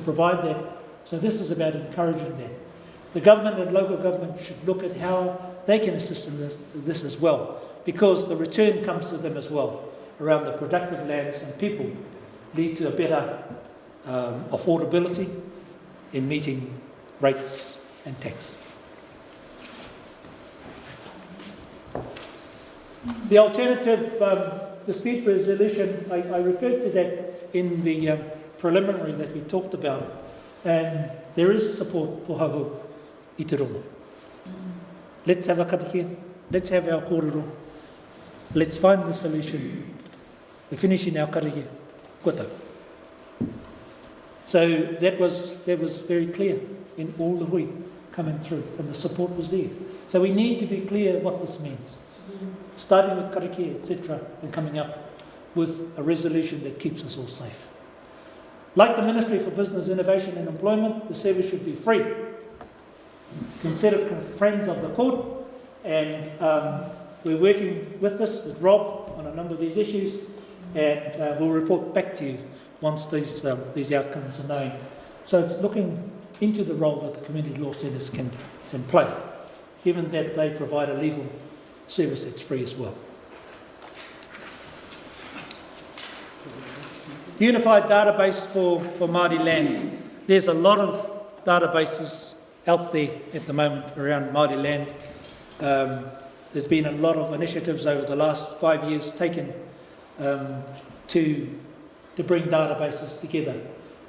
provide that. So this is about encouraging that. The government and local government should look at how they can assist in this as well, because the return comes to them as well around the productive lands, and people lead to a better affordability in meeting rates and tax. The alternative dispute resolution, I referred to that in the preliminary that we talked about, and there is support for hauhau i te rongo. Let's have a karakia, let's have our kōrero, let's find the solution, the finish in our karakia, kota. So that was very clear in all the hui coming through, and the support was there. So we need to be clear what this means, starting with karakia, etc., and coming up with a resolution that keeps us all safe. Like the Ministry for Business, Innovation and Employment, the service should be free. Consider friends of the court, and we're working with this, with Rob, on a number of these issues, and we'll report back to you once these outcomes are known. So it's looking into the role that the community law centres can play, given that they provide a legal service that's free as well. Unified database for Māori land. There's a lot of databases out there at the moment around Māori land. There's been a lot of initiatives over the last 5 years taken to bring databases together.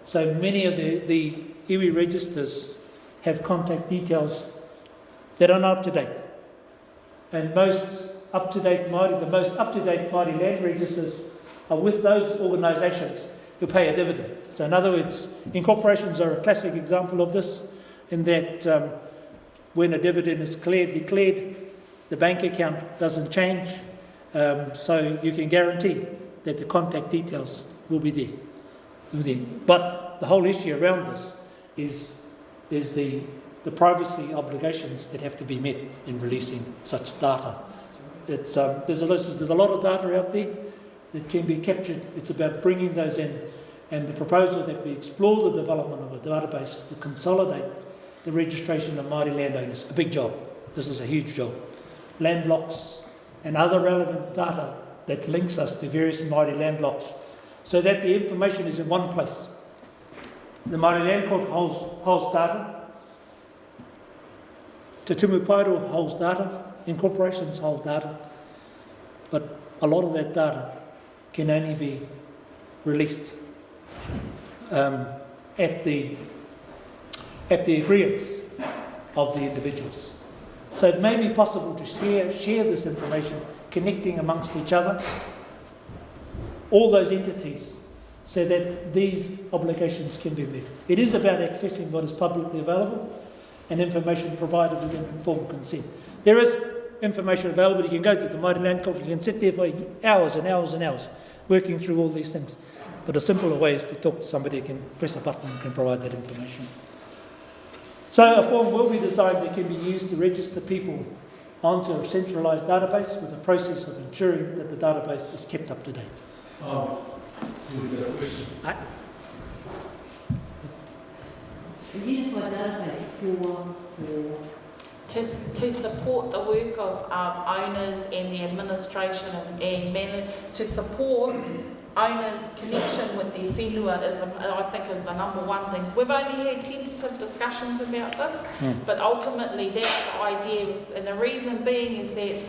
So many of the iwi registers have contact details that are not up to date. And the most up-to-date Māori land registers are with those organisations who pay a dividend. So in other words, incorporations are a classic example of this, in that when a dividend is declared, the bank account doesn't change, so you can guarantee that the contact details will be there. But the whole issue around this is the privacy obligations that have to be met in releasing such data. It's, there's a lot of data out there that can be captured. It's about bringing those in, and the proposal that we explore the development of a database to consolidate the registration of Māori landowners. A big job. This is a huge job. Land blocks and other relevant data that links us to various Māori land blocks, so that the information is in one place. The Māori Land Court holds data. Te Tumu Pairo holds data. Incorporations hold data. But a lot of that data can only be released at the agreements of the individuals. So it may be possible to share this information, connecting amongst each other, all those entities, so that these obligations can be met. It is about accessing what is publicly available and information provided with informed consent. There is information available. You can go to the Māori Land Court, you can sit there for hours and hours and hours working through all these things. But a simpler way is to talk to somebody who can press a button and can provide that information. So a form will be designed that can be used to register people onto a centralised database, with a process of ensuring that the database is kept up to date. Is there a question? A unified database for To support the work of owners and the administration and manage, to support owners' connection with their whenua I think is the number one thing. We've only had tentative discussions about this, but ultimately that's the idea, and the reason being is that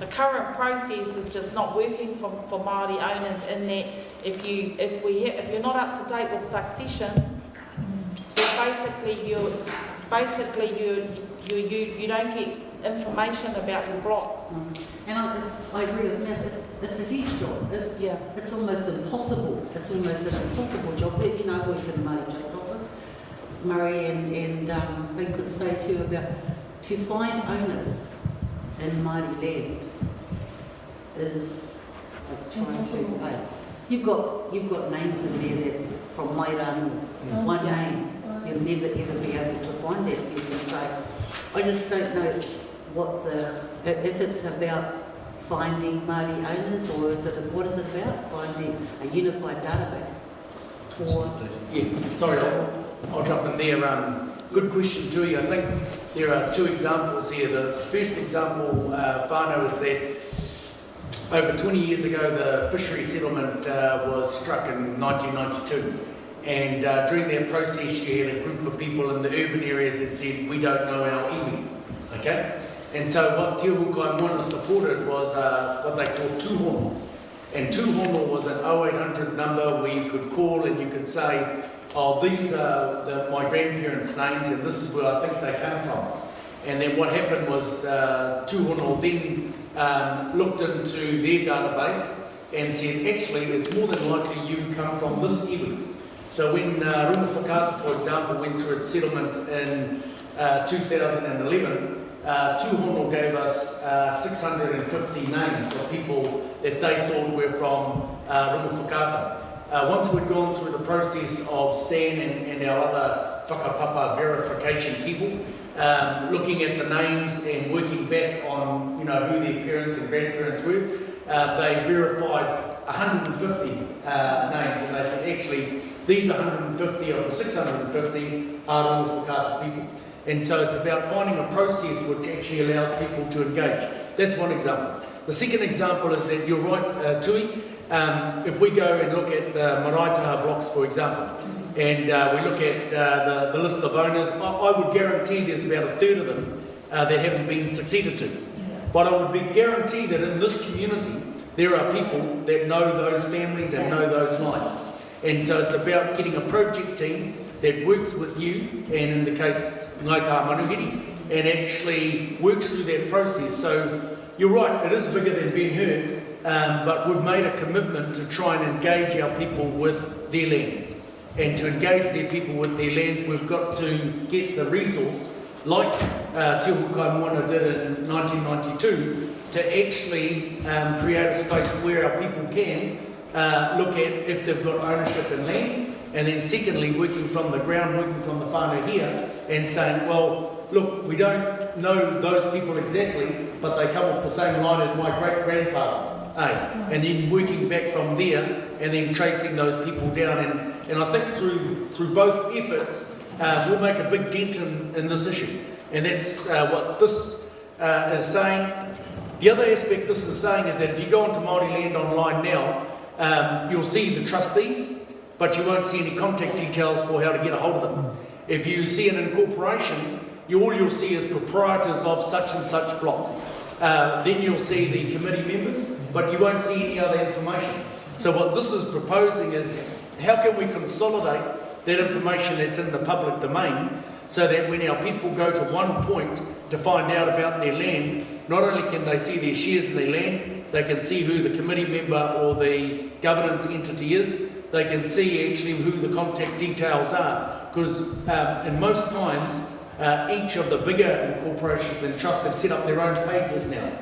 the current process is just not working for Māori owners, in that if you're not up to date with succession, then basically you don't get information about your blocks. And I agree with Mass, it's a huge job. It's almost impossible. It's almost an impossible job. You know, I worked in the Māori Just Office, Murray, and they could say too about to find owners in Māori land is like trying to. You've got names in there that from Mairangi, one name. You'll never ever be able to find that person. So I just don't know if it's about finding Māori owners, or what is it about? Finding a unified database for... Yeah, sorry, I'll jump in there. Good question, Tui. I think there are two examples here. The first example, whānau, is that over 20 years ago the fishery settlement was struck in 1992. And during that process you had a group of people in the urban areas that said, we don't know our iwi, okay? And so what Te Hukai Moana supported was what they call tūhono. And tūhono was an 0800 number where you could call and you could say, oh, these are my grandparents' names and this is where I think they come from. And then what happened was tūhono then looked into their database and said, actually, it's more than likely you come from this iwi. So when Runga Whakaata, for example, went through its settlement in 2011, Tūhono gave us 650 names of people that they thought were from Runga Whakaata. Once we'd gone through the process of Stan and our other whakapapa verification people, looking at the names and working back on who their parents and grandparents were, they verified 150 names, and they said actually these 150 of the 650 are Runga Whakaata people. And so it's about finding a process which actually allows people to engage. That's one example. The second example is that you're right, Tui. If we go and look at the Marae blocks, for example, and we look at the list of owners, I would guarantee there's about a third of them that haven't been succeeded to. But I would be guaranteed that in this community, there are people that know those families and know those lines. And so it's about getting a project team that works with you, and in the case Ngai Tamanihiri, and actually works through that process. So you're right, it is bigger than Ben Hur, but we've made a commitment to try and engage our people with their lands. And to engage their people with their lands, we've got to get the resource, like Te Hukai Moana did in 1992, to actually create a space where our people can look at if they've got ownership in lands, and then secondly, working from the ground, working from the whānau here, and saying, well, look, we don't know those people exactly, but they come off the same line as my great-grandfather. And then working back from there, and then tracing those people down, and I think through both efforts, we'll make a big dent in this issue, and that's what this is saying. The other aspect this is saying is that if you go onto Māori Land Online now, you'll see the trustees, but you won't see any contact details for how to get a hold of them. If you see an incorporation, all you'll see is proprietors of such and such block. Then you'll see the committee members, but you won't see any other information. So what this is proposing is, how can we consolidate that information that's in the public domain, so that when our people go to one point to find out about their land, not only can they see their shares in their land, they can see who the committee member or the governance entity is, they can see actually who the contact details are, because in most times, each of the bigger incorporations and trusts have set up their own pages now.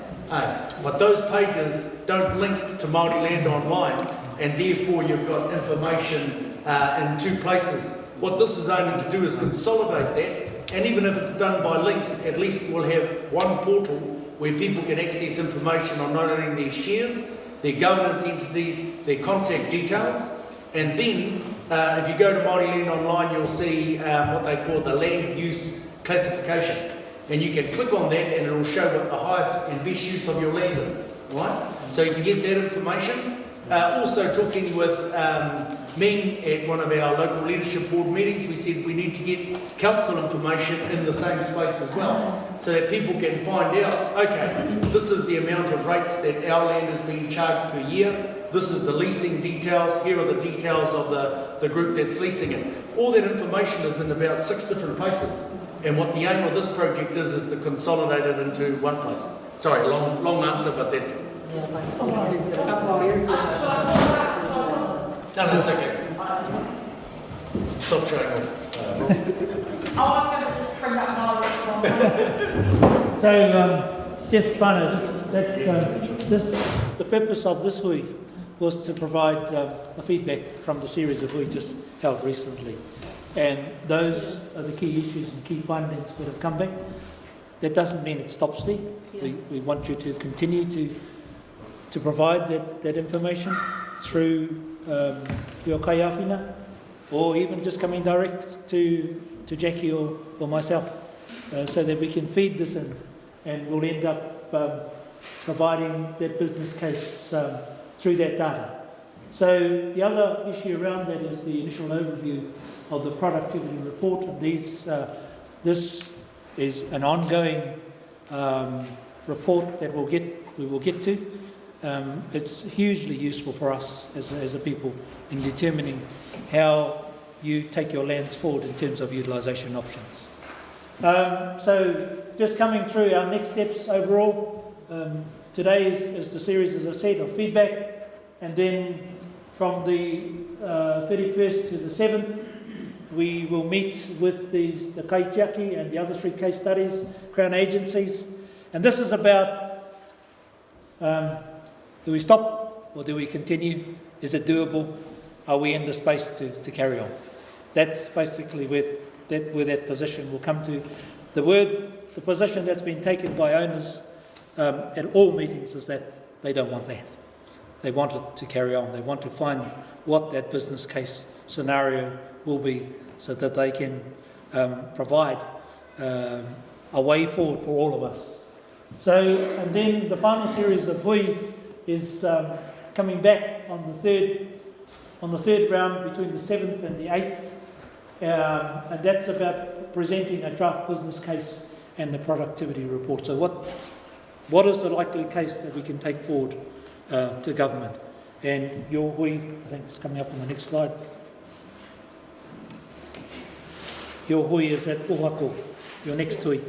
But those pages don't link to Māori Land Online, and therefore you've got information in two places. What this is aiming to do is consolidate that, and even if it's done by links, at least we'll have one portal where people can access information on not only their shares, their governance entities, their contact details, and then if you go to Māori Land Online, you'll see what they call the land use classification, and you can click on that and it will show what the highest and best use of your land is, right? So you can get that information. Also talking with men at one of our local leadership board meetings, we said we need to get council information in the same space as well, so that people can find out, okay, this is the amount of rates that our land is being charged per year, this is the leasing details, here are the details of the group that's leasing it. All that information is in about 6 different places. And what the aim of this project is to consolidate it into one place. Sorry, long answer, but that's it. No, that's okay. Stop showing off. I was going to just bring up my So, just finally, the purpose of this hui was to provide the feedback from the series of hui just held recently. And those are the key issues and key findings that have come back. That doesn't mean it stops there. Yeah. We want you to continue to provide that information through your kaiawhina, or even just coming direct to Jackie or myself, so that we can feed this in, and we'll end up providing that business case through that data. So the other issue around that is the initial overview of the productivity report. And this is an ongoing report that we will get to. It's hugely useful for us as a people in determining how you take your lands forward in terms of utilisation options. So just coming through our next steps overall, today is the series, as I said, of feedback, and then from the 31st to the 7th, we will meet with the kaitiaki and the other 3 case studies, Crown agencies. And this is about, do we stop or do we continue? Is it doable? Are we in the space to carry on? That's basically where that position will come to. The position that's been taken by owners at all meetings is that they don't want that. They want it to carry on. They want to find what that business case scenario will be, so that they can provide a way forward for all of us. So, and then the final series of hui is coming back on the third round between the 7th and the 8th, and that's about presenting a draft business case and the productivity report. So what is the likely case that we can take forward to government? And your hui, I think it's coming up on the next slide. Your hui is at Ohako, your next hui,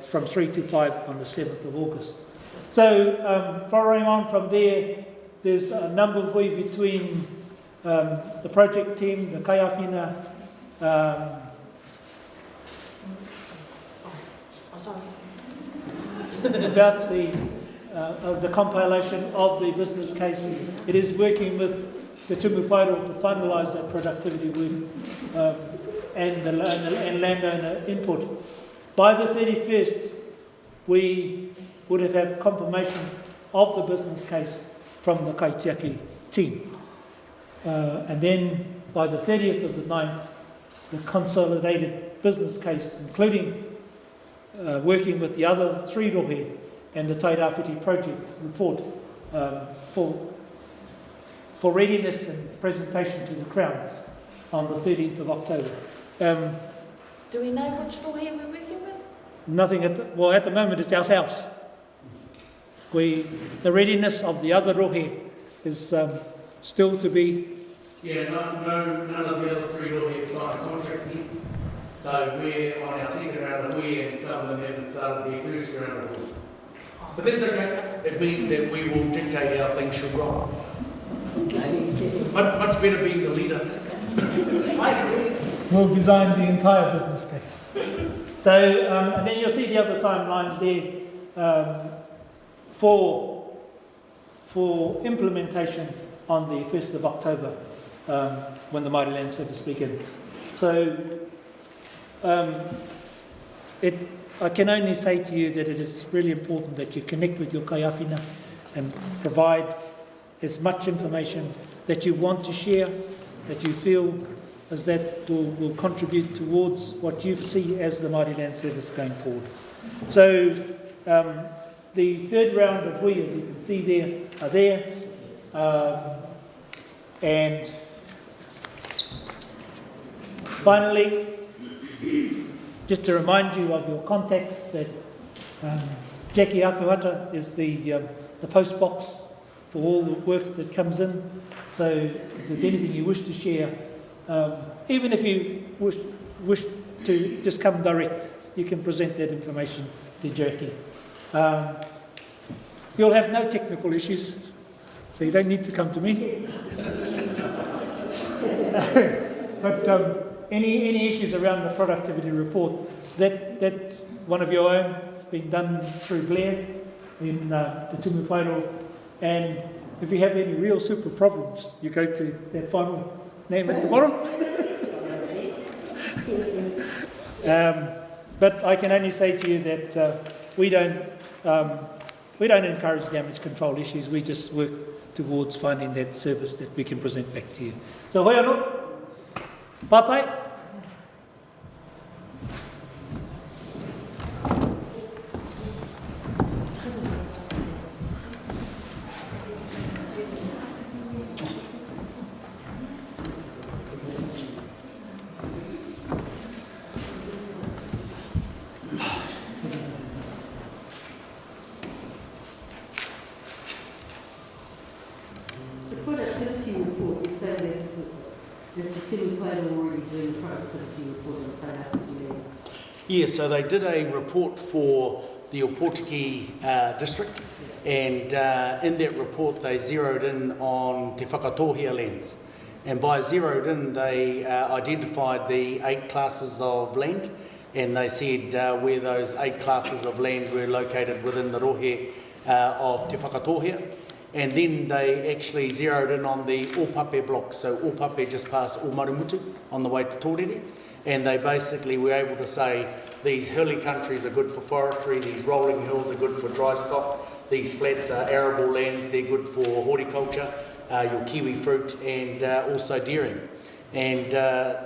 from 3 to 5 on the 7th of August. So following on from there, there's a number of hui between the project team, the kaiawhina, about the of the compilation of the business case. It is working with the Tumu Pairo to finalise that productivity work and landowner input. By the 31st, we would have confirmation of the business case from the Kaitiaki team. And then by the 30th of the 9th, the consolidated business case, including working with the other three rohe and the Tairawhiti project report for readiness and presentation to the Crown on the 13th of October. Do we know which rohe we're working with? Nothing at the moment it's ourselves. The readiness of the other rohe is still to be. Yeah, none of the other three rohe have signed a contract yet. So we're on our second round of hui, and some of them haven't started their first round of hui. But that's okay. It means that we will dictate how things should roll. Much better being the leader. I agree. We'll design the entire business case. So, and then you'll see the other timelines there for implementation on the 1st of October when the Māori Land Service begins. So, I can only say to you that it is really important that you connect with your kaiawhina and provide as much information that you want to share, that you feel as that will contribute towards what you see as the Māori Land Service going forward. So the third round of hui, as you can see there, are there. And finally, just to remind you of your contacts, that Jackie Akuhata is the post box for all the work that comes in. So if there's anything you wish to share, even if you wish to just come direct, you can present that information to Jackie. You'll have no technical issues, so you don't need to come to me. But any issues around the productivity report, that's one of your own, being done through Blair in the Tumu Pairo. And if you have any real super problems, you go to that final name at the bottom. But I can only say to you that we don't encourage damage control issues. We just work towards finding that service that we can present back to you. So hoi anō, pātai. The productivity report, you say that there's the Tumu Pairo already doing a productivity report on Tairawhiti lands. Yeah, so they did a report for the Opotiki district, and in that report they zeroed in on Te Whakatohea lands. And by zeroed in, they identified the 8 classes of land, and they said where those 8 classes of land were located within the rohe of Te Whakatohea. And then they actually zeroed in on the Ōpape blocks. So Ōpape just past Ōmarumutu on the way to Tōrere. And they basically were able to say these hilly countries are good for forestry, these rolling hills are good for dry stock, these flats are arable lands, they're good for horticulture, your kiwi fruit, and also dairying. And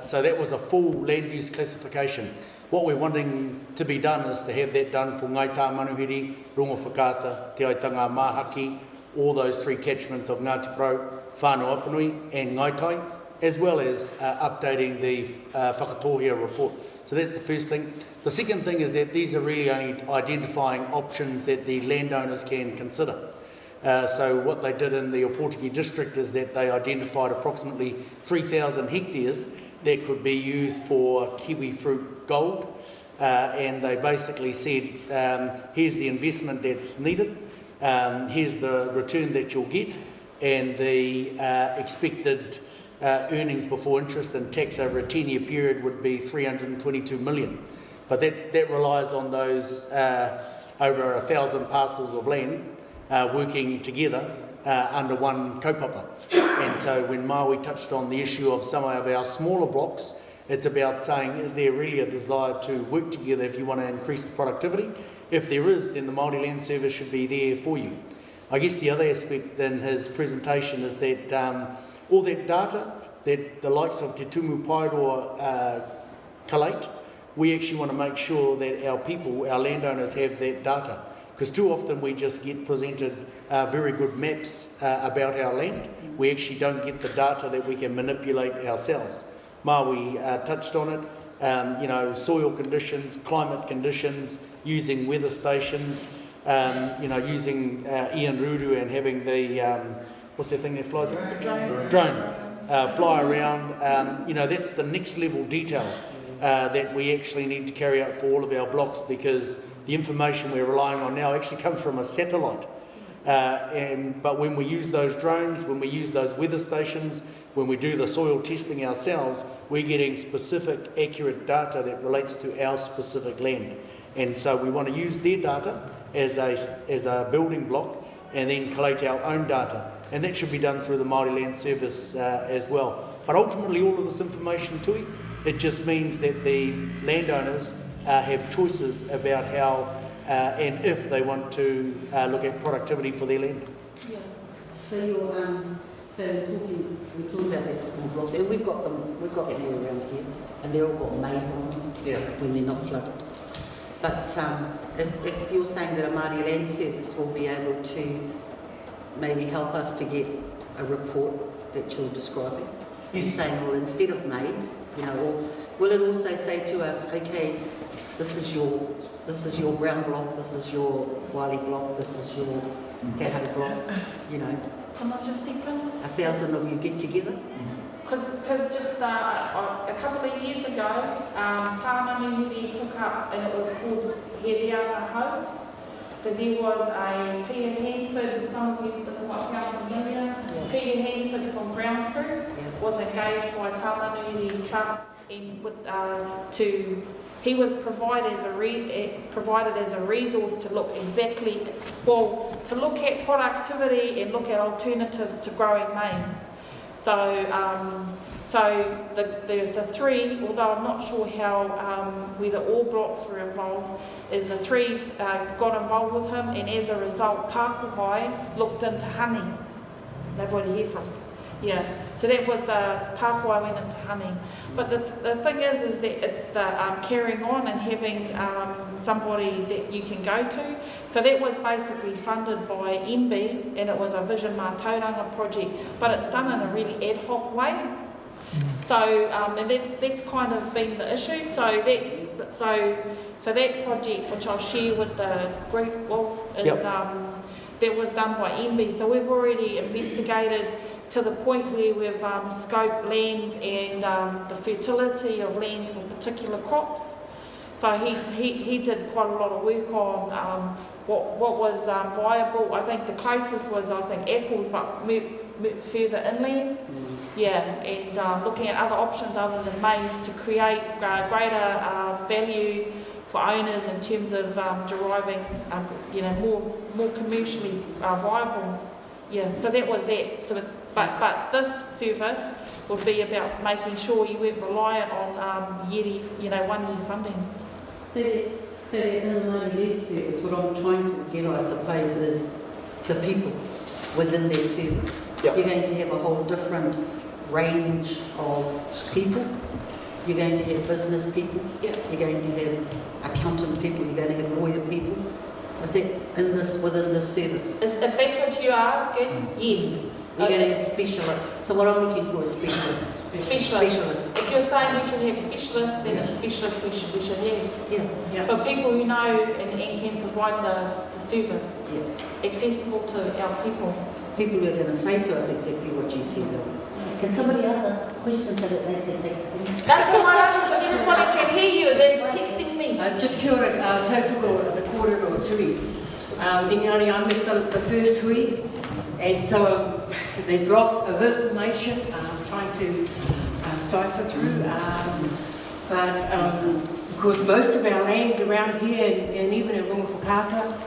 so that was a full land use classification. What we're wanting to be done is to have that done for Ngai Tamanihiri, Rongo Whakata, Te Aitanga Mahaki, all those 3 catchments of Ngāti Pro, Whānau Apanui and Ngaitai, as well as updating the Whakatohea report. So that's the first thing. The second thing is that these are really only identifying options that the landowners can consider. So what they did in the Opotiki district is that they identified approximately 3,000 hectares that could be used for kiwi fruit gold. And they basically said, here's the investment that's needed, here's the return that you'll get, and the expected earnings before interest and tax over a 10-year period would be 322 million. But that relies on those over 1,000 parcels of land working together under one kaupapa. And so when Maui touched on the issue of some of our smaller blocks, it's about saying, is there really a desire to work together if you want to increase the productivity? If there is, then the Māori Land Service should be there for you. I guess the other aspect in his presentation is that all that data that the likes of Te Tumu Paeroa collate, we actually want to make sure that our people, our landowners, have that data. Because too often we just get presented very good maps about our land. We actually don't get the data that we can manipulate ourselves. Maui touched on it, soil conditions, climate conditions, using weather stations, using Ian Ruru and having the, what's that thing that flies around? Drone. Fly around. That's the next level detail that we actually need to carry out for all of our blocks, because the information we're relying on now actually comes from a satellite. But when we use those drones, when we use those weather stations, when we do the soil testing ourselves, we're getting specific, accurate data that relates to our specific land. And so we want to use their data as a building block and then collate our own data. And that should be done through the Māori Land Service as well. But ultimately, all of this information, Tui, it just means that the landowners have choices about how and if they want to look at productivity for their land. Yeah. So we're talking about these small blocks, and we've got them all around here, and they're all got maize on them when they're not flooded. But if you're saying that a Māori Land Service will be able to maybe help us to get a report that you're describing, you're saying, well, instead of maize, or will it also say to us, okay, this is your brown block, this is your Wali block, this is your Tehari block, Can I just step in? 1,000 of you get together? Because just a couple of years ago, Tamanihiri took up, and it was called Herianga Home. So there was a Peter Hanford, some of you, this might sound familiar, Peter Hanford from Brown Tree was engaged by Tamanihiri Trust he was provided as a resource to look to look at productivity and look at alternatives to growing maize. So the three, although I'm not sure how whether all blocks were involved, is the three got involved with him, and as a result, Pākehā looked into honey. There's nobody here from. Yeah, so that was the Pākehā went into honey. But the thing is that it's the carrying on and having somebody that you can go to. So that was basically funded by MB, and it was a Vision Mātauranga project, but it's done in a really ad hoc way. So and that's kind of been the issue. So that project, which I'll share with the group, that was done by MB. So we've already investigated to the point where we've scoped lands and the fertility of lands for particular crops. So he did quite a lot of work on what was viable. I think the closest was apples, but further inland. Yeah, and looking at other options other than maize to create greater value for owners in terms of deriving, more commercially viable. Yeah, so that was that. So, but this service would be about making sure you weren't reliant on one-year funding. So that in the Māori Land Service, what I'm trying to get, I suppose, is the people within that service. Yep. You're going to have a whole different range of people. You're going to have business people. Yep. You're going to have accountant people. You're going to have lawyer people. Is that within this service? If that's what you're asking, yes. You're going to have specialists. So what I'm looking for is specialists. Specialists. If you're saying we should have specialists, then it's specialists we should have. Yeah. But people who know and can provide the service accessible to our people. People who are going to say to us exactly what you said. Can somebody else ask a question so that they can... That's all right, because everybody can hear you. They're texting me. Just kia ora, tautoko the kōrero tui. Engari, I missed the first hui, and so there's a lot of information I'm trying to cipher through. But because most of our lands around here, and even in Rungwhakata,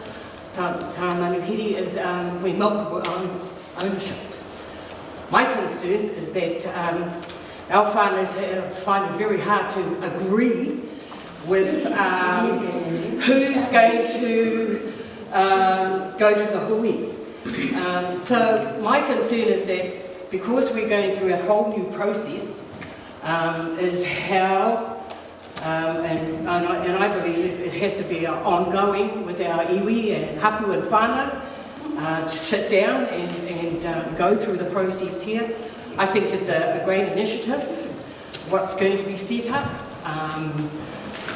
Tamanihiri is we multiple ownership. My concern is that our farmers find it very hard to agree with who's going to go to the hui. So my concern is that because we're going through a whole new process, is how, and I believe it has to be ongoing with our iwi and hapu and whānau, to sit down and go through the process here. I think it's a great initiative, what's going to be set up.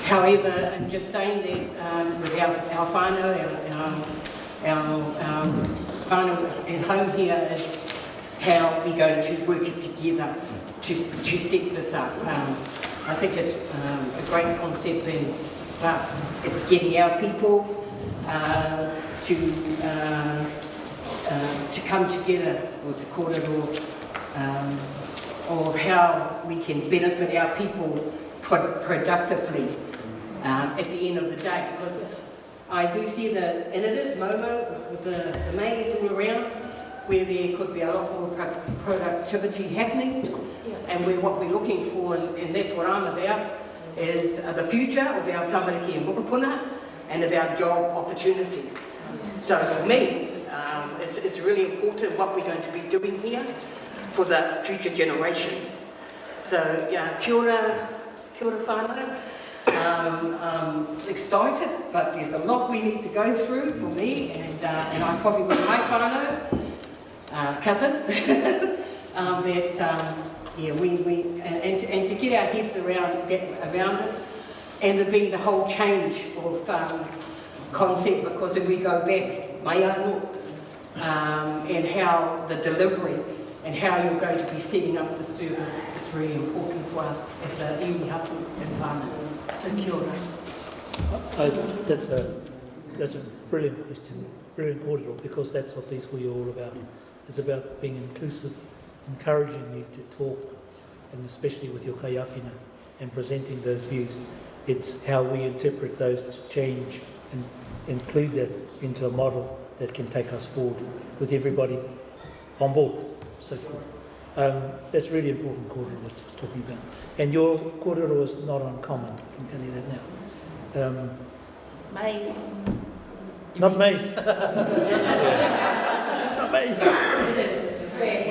However, I'm just saying that with our whānau, our whānau at home here is how we're going to work it together to set this up. I think it's a great concept, but it's getting our people to come together or to korero, or how we can benefit our people productively at the end of the day. Because I do see and it is Momo with the maize all around, where there could be a lot more productivity happening, and what we're looking for, and that's what I'm about, is the future of our tamariki and mokopuna and about job opportunities. So for me, it's really important what we're going to be doing here for the future generations. So yeah, kia ora whānau. Excited, but there's a lot we need to go through for me, and I probably with my whānau cousin that and to get our heads around it, and there being the whole change of concept, because if we go back mai anō, and how the delivery and how you're going to be setting up the service is really important for us as a iwi hapu and whānau. So kia ora. That's a brilliant question, very important, because that's what these were all about. It's about being inclusive, encouraging you to talk, and especially with your kaiawhina, and presenting those views. It's how we interpret those to change and include that into a model that can take us forward with everybody on board. So that's really important, korero, what you're talking about. And your korero is not uncommon, I can tell you that now. Maize. Not maize. Not maize. It's a fact.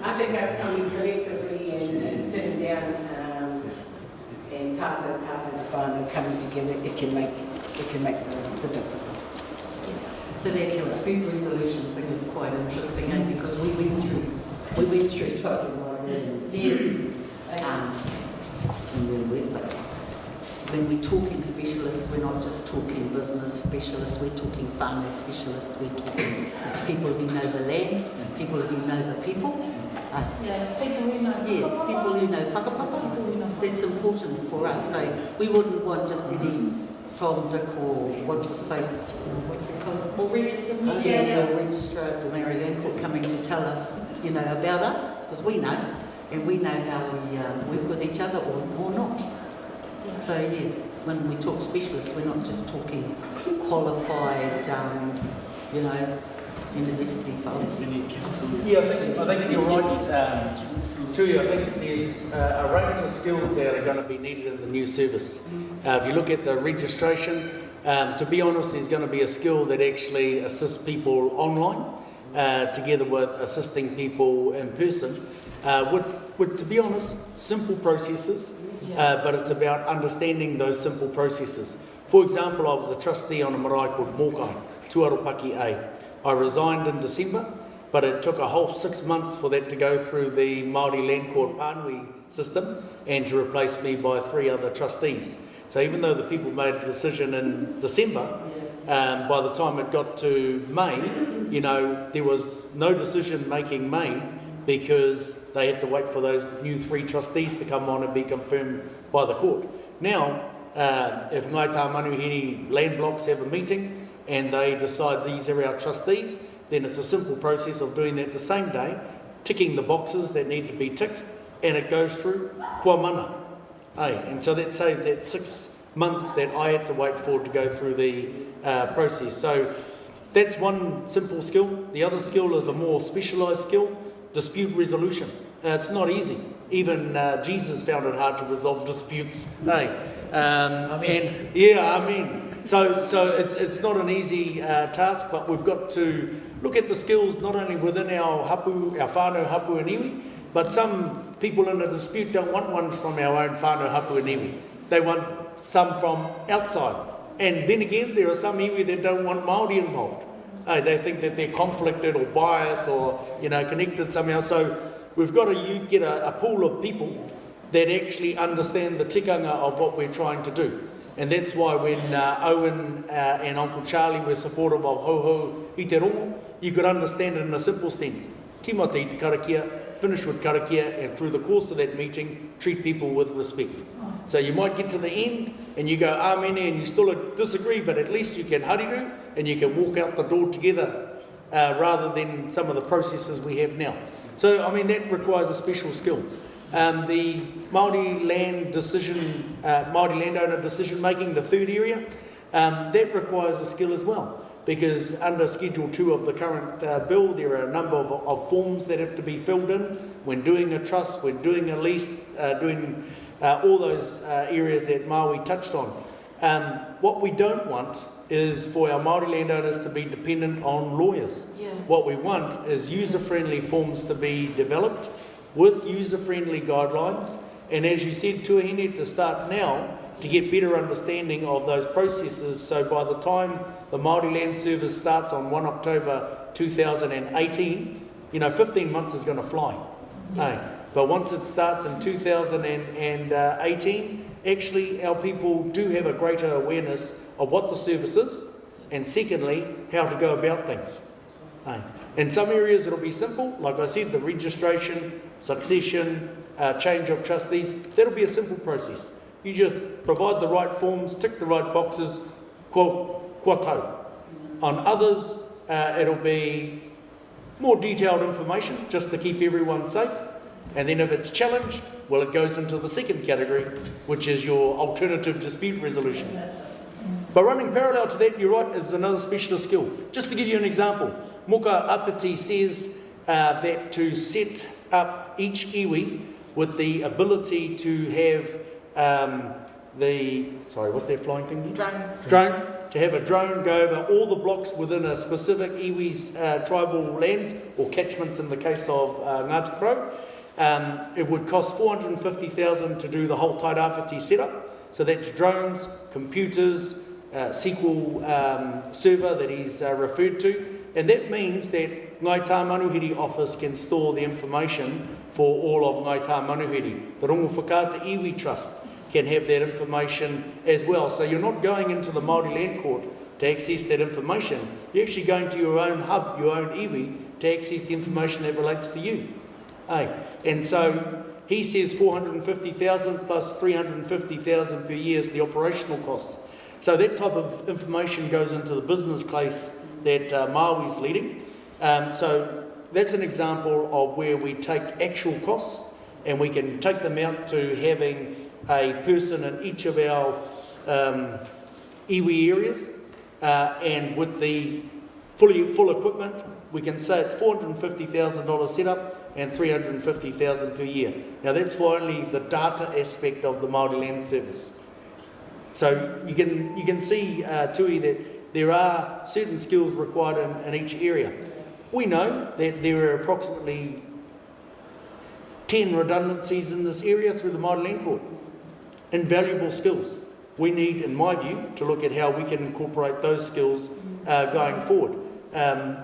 I think us coming collectively and sitting down and tātou whānau coming together, it can make the difference. So that Kills food resolution thing is quite interesting, because we went through something like that. Yes. When we're talking specialists, we're not just talking business specialists, we're talking whānau specialists, we're talking people who know the land, people who know the people. People who know Yeah, people who know whakapapa. That's important for us. So we wouldn't want just any Tom, Dick, or what's his face, what's it called? or register. The registrar at the Marae Land Court coming to tell us, about us, because we know, and we know how we work with each other or not. So yeah, when we talk specialists, we're not just talking qualified, university fellows. Yeah, I think you're right, Tui. I think there's a range of skills that are going to be needed in the new service. If you look at the registration, to be honest, there's going to be a skill that actually assists people online, together with assisting people in person, with, to be honest, simple processes, but it's about understanding those simple processes. For example, I was a trustee on a marae called Mōkai, Tuaropaki A. I resigned in December, but it took a whole 6 months for that to go through the Māori Land Court Pānui system and to replace me by 3 other trustees. So even though the people made a decision in December, by the time it got to May, there was no decision making made because they had to wait for those new 3 trustees to come on and be confirmed by the court. Now, if Ngai Tamanihiri land blocks have a meeting and they decide these are our trustees, then it's a simple process of doing that the same day, ticking the boxes that need to be ticked, and it goes through kua mana. And so that saves that 6 months that I had to wait for to go through the process. So that's one simple skill. The other skill is a more specialised skill, dispute resolution. It's not easy. Even Jesus found it hard to resolve disputes. So it's not an easy task, but we've got to look at the skills not only within our hapu, our whānau hapu and iwi, but some people in a dispute don't want ones from our own whānau hapu and iwi. They want some from outside. And then again, there are some iwi that don't want Māori involved. They think that they're conflicted or biased or connected somehow. So we've got to get a pool of people that actually understand the tikanga of what we're trying to do. And that's why when Owen and Uncle Charlie were supportive of Ho I Te Rongo, you could understand it in a simple sense. Tīmata I te karakia, finish with karakia, and through the course of that meeting, treat people with respect. So you might get to the end and you go amen and you still disagree, but at least you can hariru and you can walk out the door together rather than some of the processes we have now. So, I mean, that requires a special skill. The Māori landowner decision making, the third area, that requires a skill as well. Because under Schedule 2 of the current bill, there are a number of forms that have to be filled in when doing a trust, when doing a lease, doing all those areas that Maui touched on. What we don't want is for our Māori landowners to be dependent on lawyers. Yeah. What we want is user-friendly forms to be developed with user-friendly guidelines. And as you said, tuahine, to start now to get better understanding of those processes. So by the time the Māori Land Service starts on 1 October 2018, 15 months is going to fly. Yeah. But once it starts in 2018, actually our people do have a greater awareness of what the service is, and secondly, how to go about things. In some areas it'll be simple, like I said, the registration, succession, change of trustees, that'll be a simple process. You just provide the right forms, tick the right boxes, kua tau. On others, it'll be more detailed information just to keep everyone safe. And then if it's challenged, well, it goes into the second category, which is your alternative dispute resolution. But running parallel to that, you're right, is another specialist skill. Just to give you an example, Moka Apati says that to set up each iwi with the ability to have what's that flying thing? Drone. To have a drone go over all the blocks within a specific iwi's tribal lands, or catchments in the case of Ngāti Pro. It would cost $450,000 to do the whole Tairawhiti setup. So that's drones, computers, SQL server that he's referred to. And that means that Ngai Tamanihiri office can store the information for all of Ngai Tamanihiri. The Rongo Whakaata Iwi Trust can have that information as well. So you're not going into the Māori Land Court to access that information. You're actually going to your own hub, your own iwi, to access the information that relates to you. And so he says 450,000 plus 350,000 per year is the operational costs. So that type of information goes into the business case that Maui's leading. So that's an example of where we take actual costs and we can take them out to having a person in each of our iwi areas, and with the full equipment, we can say it's $450,000 setup and $350,000 per year. Now that's for only the data aspect of the Māori Land Service. So you can see, Tui, that there are certain skills required in each area. We know that there are approximately 10 redundancies in this area through the Māori Land Court. Invaluable skills. We need, in my view, to look at how we can incorporate those skills going forward.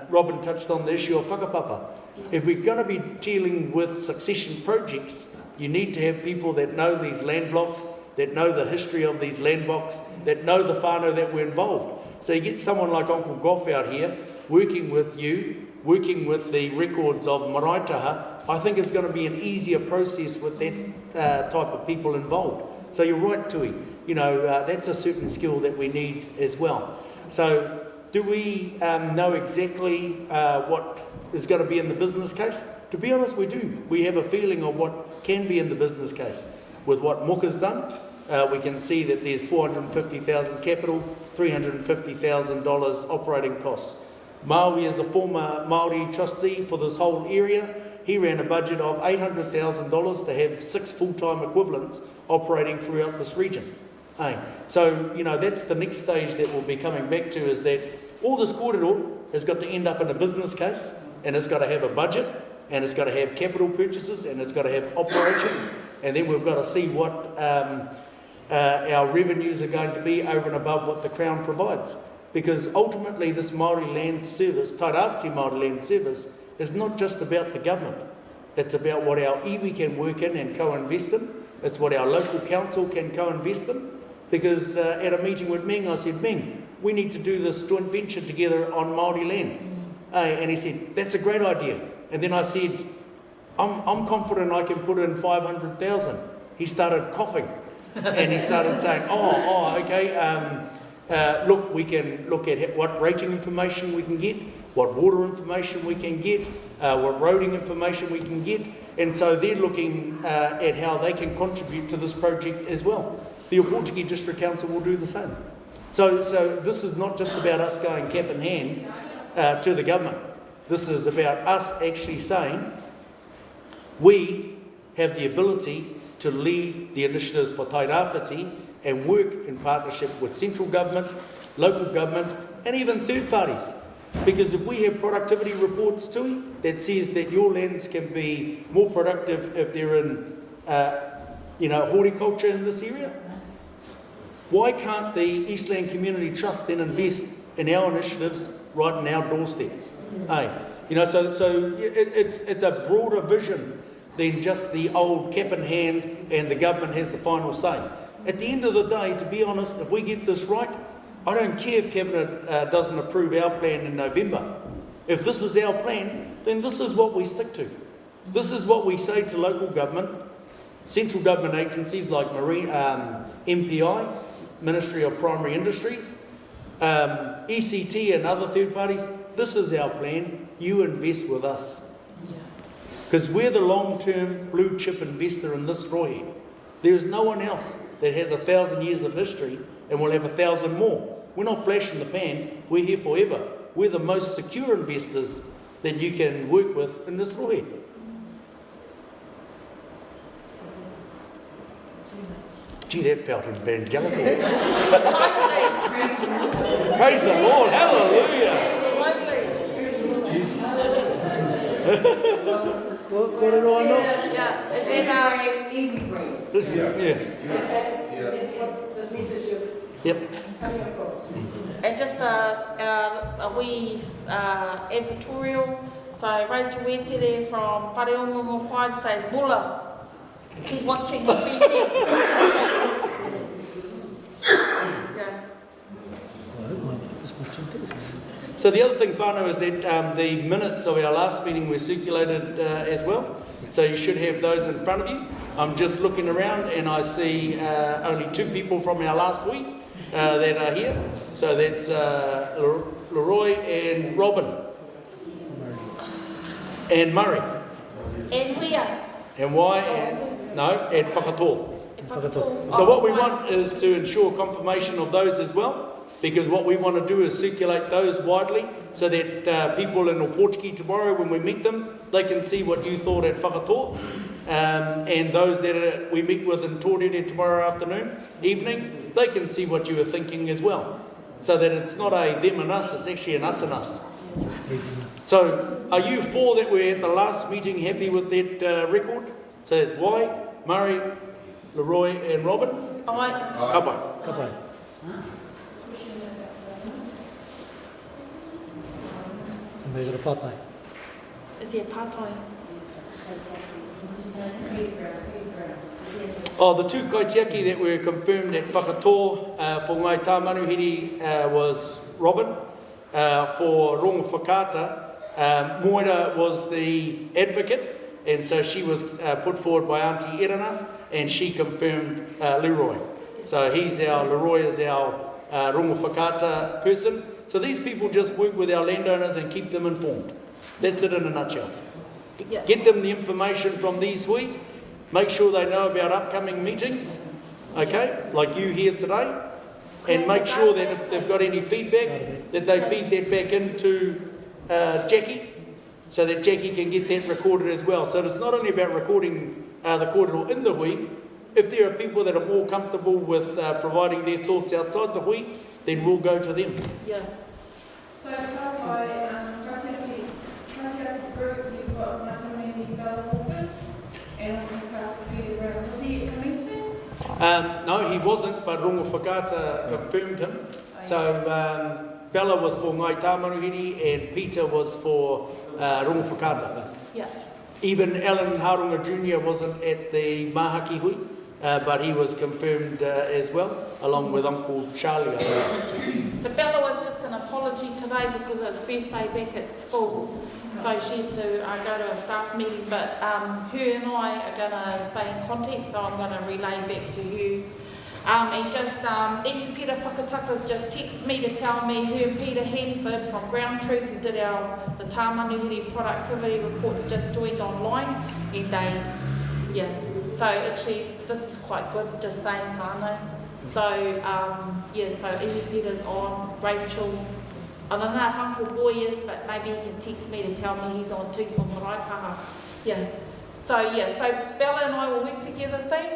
Robin touched on the issue of whakapapa. If we're going to be dealing with succession projects, you need to have people that know these land blocks, that know the history of these land blocks, that know the whānau that were involved. So you get someone like Uncle Goff out here working with you, working with the records of Marae taha. I think it's going to be an easier process with that type of people involved. So you're right, Tui. That's a certain skill that we need as well. So do we know exactly what is going to be in the business case? To be honest, we do. We have a feeling of what can be in the business case. with what Muka's done. We can see that there's 450,000 capital, $350,000 operating costs. Maui is a former Maori trustee for this whole area. He ran a budget of $800,000 to have 6 full-time equivalents operating throughout this region. So, you know, that's the next stage that we'll be coming back to, is that all this kōrero has got to end up in a business case, and it's got to have a budget, and it's got to have capital purchases, and it's got to have operations, and then we've got to see what our revenues are going to be over and above what the Crown provides. Because ultimately this Māori Land Service, Tairawhiti Maori Land Service, is not just about the government. It's about what our iwi can work in and co-invest in. It's what our local council can co-invest in. Because at a meeting with Ming, I said, Ming, we need to do this joint venture together on Māori land. And he said, that's a great idea. And then I said, I'm confident I can put in 500,000. He started coughing. And he started saying, okay, look, we can look at what rating information we can get, what water information we can get, what roading information we can get. And so they're looking at how they can contribute to this project as well. The Opotiki District Council will do the same. So this is not just about us going cap in hand to the government. This is about us actually saying we have the ability to lead the initiatives for Tairawhiti and work in partnership with central government, local government, and even third parties. Because if we have productivity reports too, that says that your lands can be more productive if they're in, horticulture in this area, why can't the Eastland Community Trust then invest in our initiatives right in our doorstep? So it's a broader vision than just the old cap in hand and the government has the final say. At the end of the day, to be honest, if we get this right, I don't care if Cabinet doesn't approve our plan in November. If this is our plan, then this is what we stick to. This is what we say to local government, central government agencies like MPI, Ministry of Primary Industries, ECT and other third parties. This is our plan. You invest with us. Because we're the long-term blue chip investor in this roi. There is no one else that has 1,000 years of history and will have 1,000 more. We're not flash in the pan. We're here forever. We're the most secure investors that you can work with in this roi. Gee, that felt evangelical. Praise the Lord. Hallelujah. Yep. And just a wee advertorial. So Rachel Wetere from Whareongongo 5 says, Bulla. She's watching the weekend. So the other thing, whānau, is that the minutes of our last meeting were circulated as well. So you should have those in front of you. I'm just looking around and I see only 2 people from our last week that are here. So that's Leroy and Robin. And Murray. And where? And why? At Whakatō. So what we want is to ensure confirmation of those as well. Because what we want to do is circulate those widely so that people in Opotiki tomorrow, when we meet them, they can see what you thought at Whakatō. And those that we meet with in Tōrere tomorrow evening, they can see what you were thinking as well. So that it's not a them and us, it's actually an us and us. So are you 4 that were at the last meeting happy with that record? So that's why, Murray, Leroy and Robin? Kapai. Kapai. Somebody got a pātai. Is he a pātai? The 2 kaitiaki that were confirmed at Whakatō for Ngai Tamanihiri was Robin. For Rongo Whakata, Moira was the advocate, and so she was put forward by Auntie Erana, and she confirmed Leroy. So Leroy is our Rongo Whakata person. So these people just work with our landowners and keep them informed. That's it in a nutshell. Yeah. Get them the information from these make sure they know about upcoming meetings, okay, like you here today, and make sure that if they've got any feedback, that they feed that back into Jackie, so that Jackie can get that recorded as well. So it's not only about recording the kōrero in the hui. If there are people that are more comfortable with providing their thoughts outside the hui, then we'll go to them. Yeah. So, Katiati group, you've got Tamanihiri Bella Orchids and Katiati Brown. Was he at the meeting? No, he wasn't, but Rongo Whakata confirmed him. So Bella was for Ngai Tamanihiri and Peter was for Rongo Whakata. Yeah. Even Alan Harunga Jr. wasn't at the Mahaki hui, but he was confirmed as well, along with Uncle Charlie. So Bella was just an apology today because it was first day back at school. So she had to go to a staff meeting, but her and I are going to stay in contact, so I'm going to relay back to her. And just, Peter Whakatakas just texted me to tell me her and Peter Hanford from Ground Truth, who did the Tamanihiri productivity reports, just joined online, and they, yeah. So actually, this is quite good, just saying whānau. So, yeah, so Peter's on, Rachel. I don't know if Uncle Boy is, but maybe he can text me to tell me he's on too for Marae. Yeah. So Bella and I will work together thing.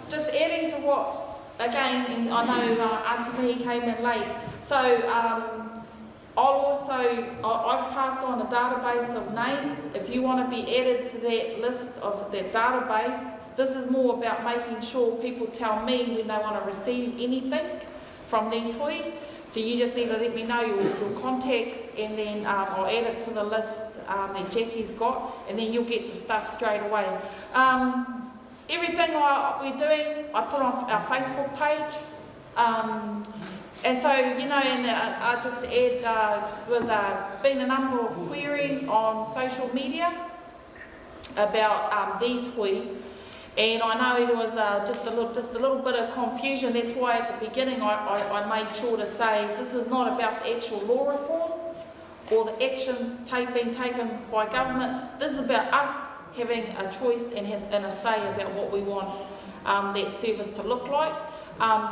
Just adding to what, again, and I know Auntie Mihi came in late. So I've passed on a database of names. If you want to be added to that list of that database, this is more about making sure people tell me when they want to receive anything from these hui. So you just need to let me know your contacts, and then I'll add it to the list that Jackie's got, and then you'll get the stuff straight away. Everything we're doing, I put on our Facebook page. And so, you know, and I just add, there's been a number of queries on social media about these hui. And I know there was just a little bit of confusion. That's why at the beginning I made sure to say this is not about the actual law reform or the actions being taken by government. This is about us having a choice and a say about what we want that service to look like.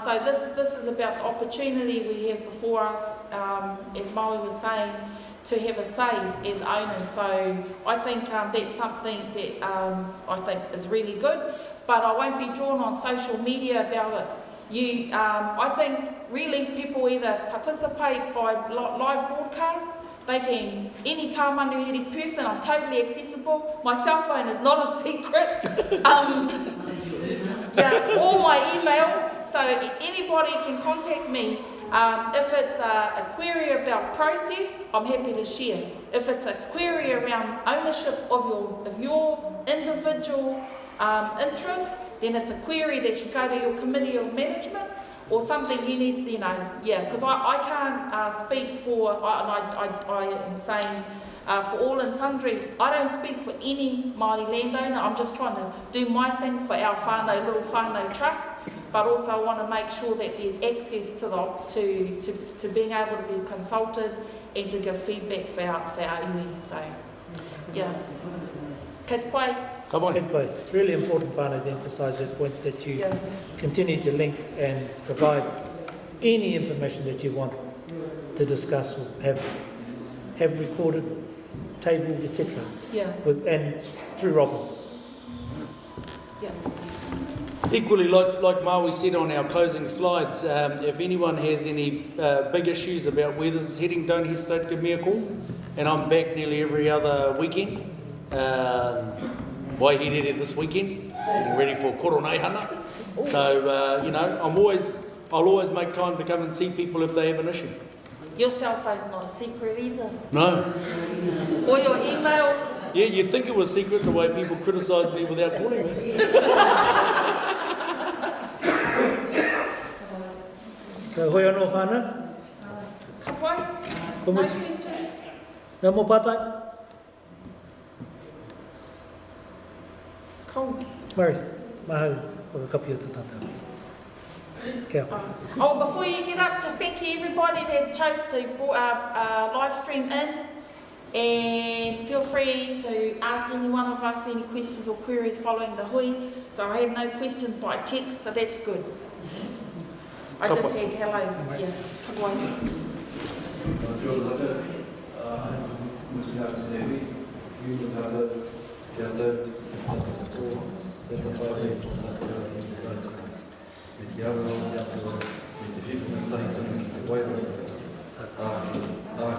So this is about the opportunity we have before us, as Maui was saying, to have a say as owners. So I think that's something that I think is really good, but I won't be drawn on social media about it. I think really people either participate by live broadcasts. They can, any Tamanihiri person, I'm totally accessible. My cell phone is not a secret. Or my email, so anybody can contact me. If it's a query about process, I'm happy to share. If it's a query around ownership of your individual interest, then it's a query that should go to your committee of management, or something you need, you know, because I can't speak for, I am saying for all and sundry, I don't speak for any Māori landowner. I'm just trying to do my thing for our whānau, little whānau trust, but also I want to make sure that there's access to being able to be consulted and to give feedback for our iwi. So, yeah. Kei te pai. It's really important, whānau, to emphasise that point, that you continue to link and provide any information that you want to discuss or have recorded, tabled, etc. And through Robin. Equally, like Maui said on our closing slides, if anyone has any big issues about where this is heading, don't hesitate to give me a call. And I'm back nearly every other weekend. Waihere this weekend, getting ready for Koroneihana. So, I'll always make time to come and see people if they have an issue. Your cell phone's not a secret either. No. Or your email. Yeah, you'd think it was secret the way people criticise me without calling me. So, hoi anō whānau? Ka pai? No questions? No more pātai? Cool. Murray, mahau whakakapi o te tata. Kia. Before you get up, just thank you everybody that chose to live stream in. And feel free to ask any one of us any questions or queries following the hui. So I had no questions by text, so that's good. I just had hellos, yeah. Ka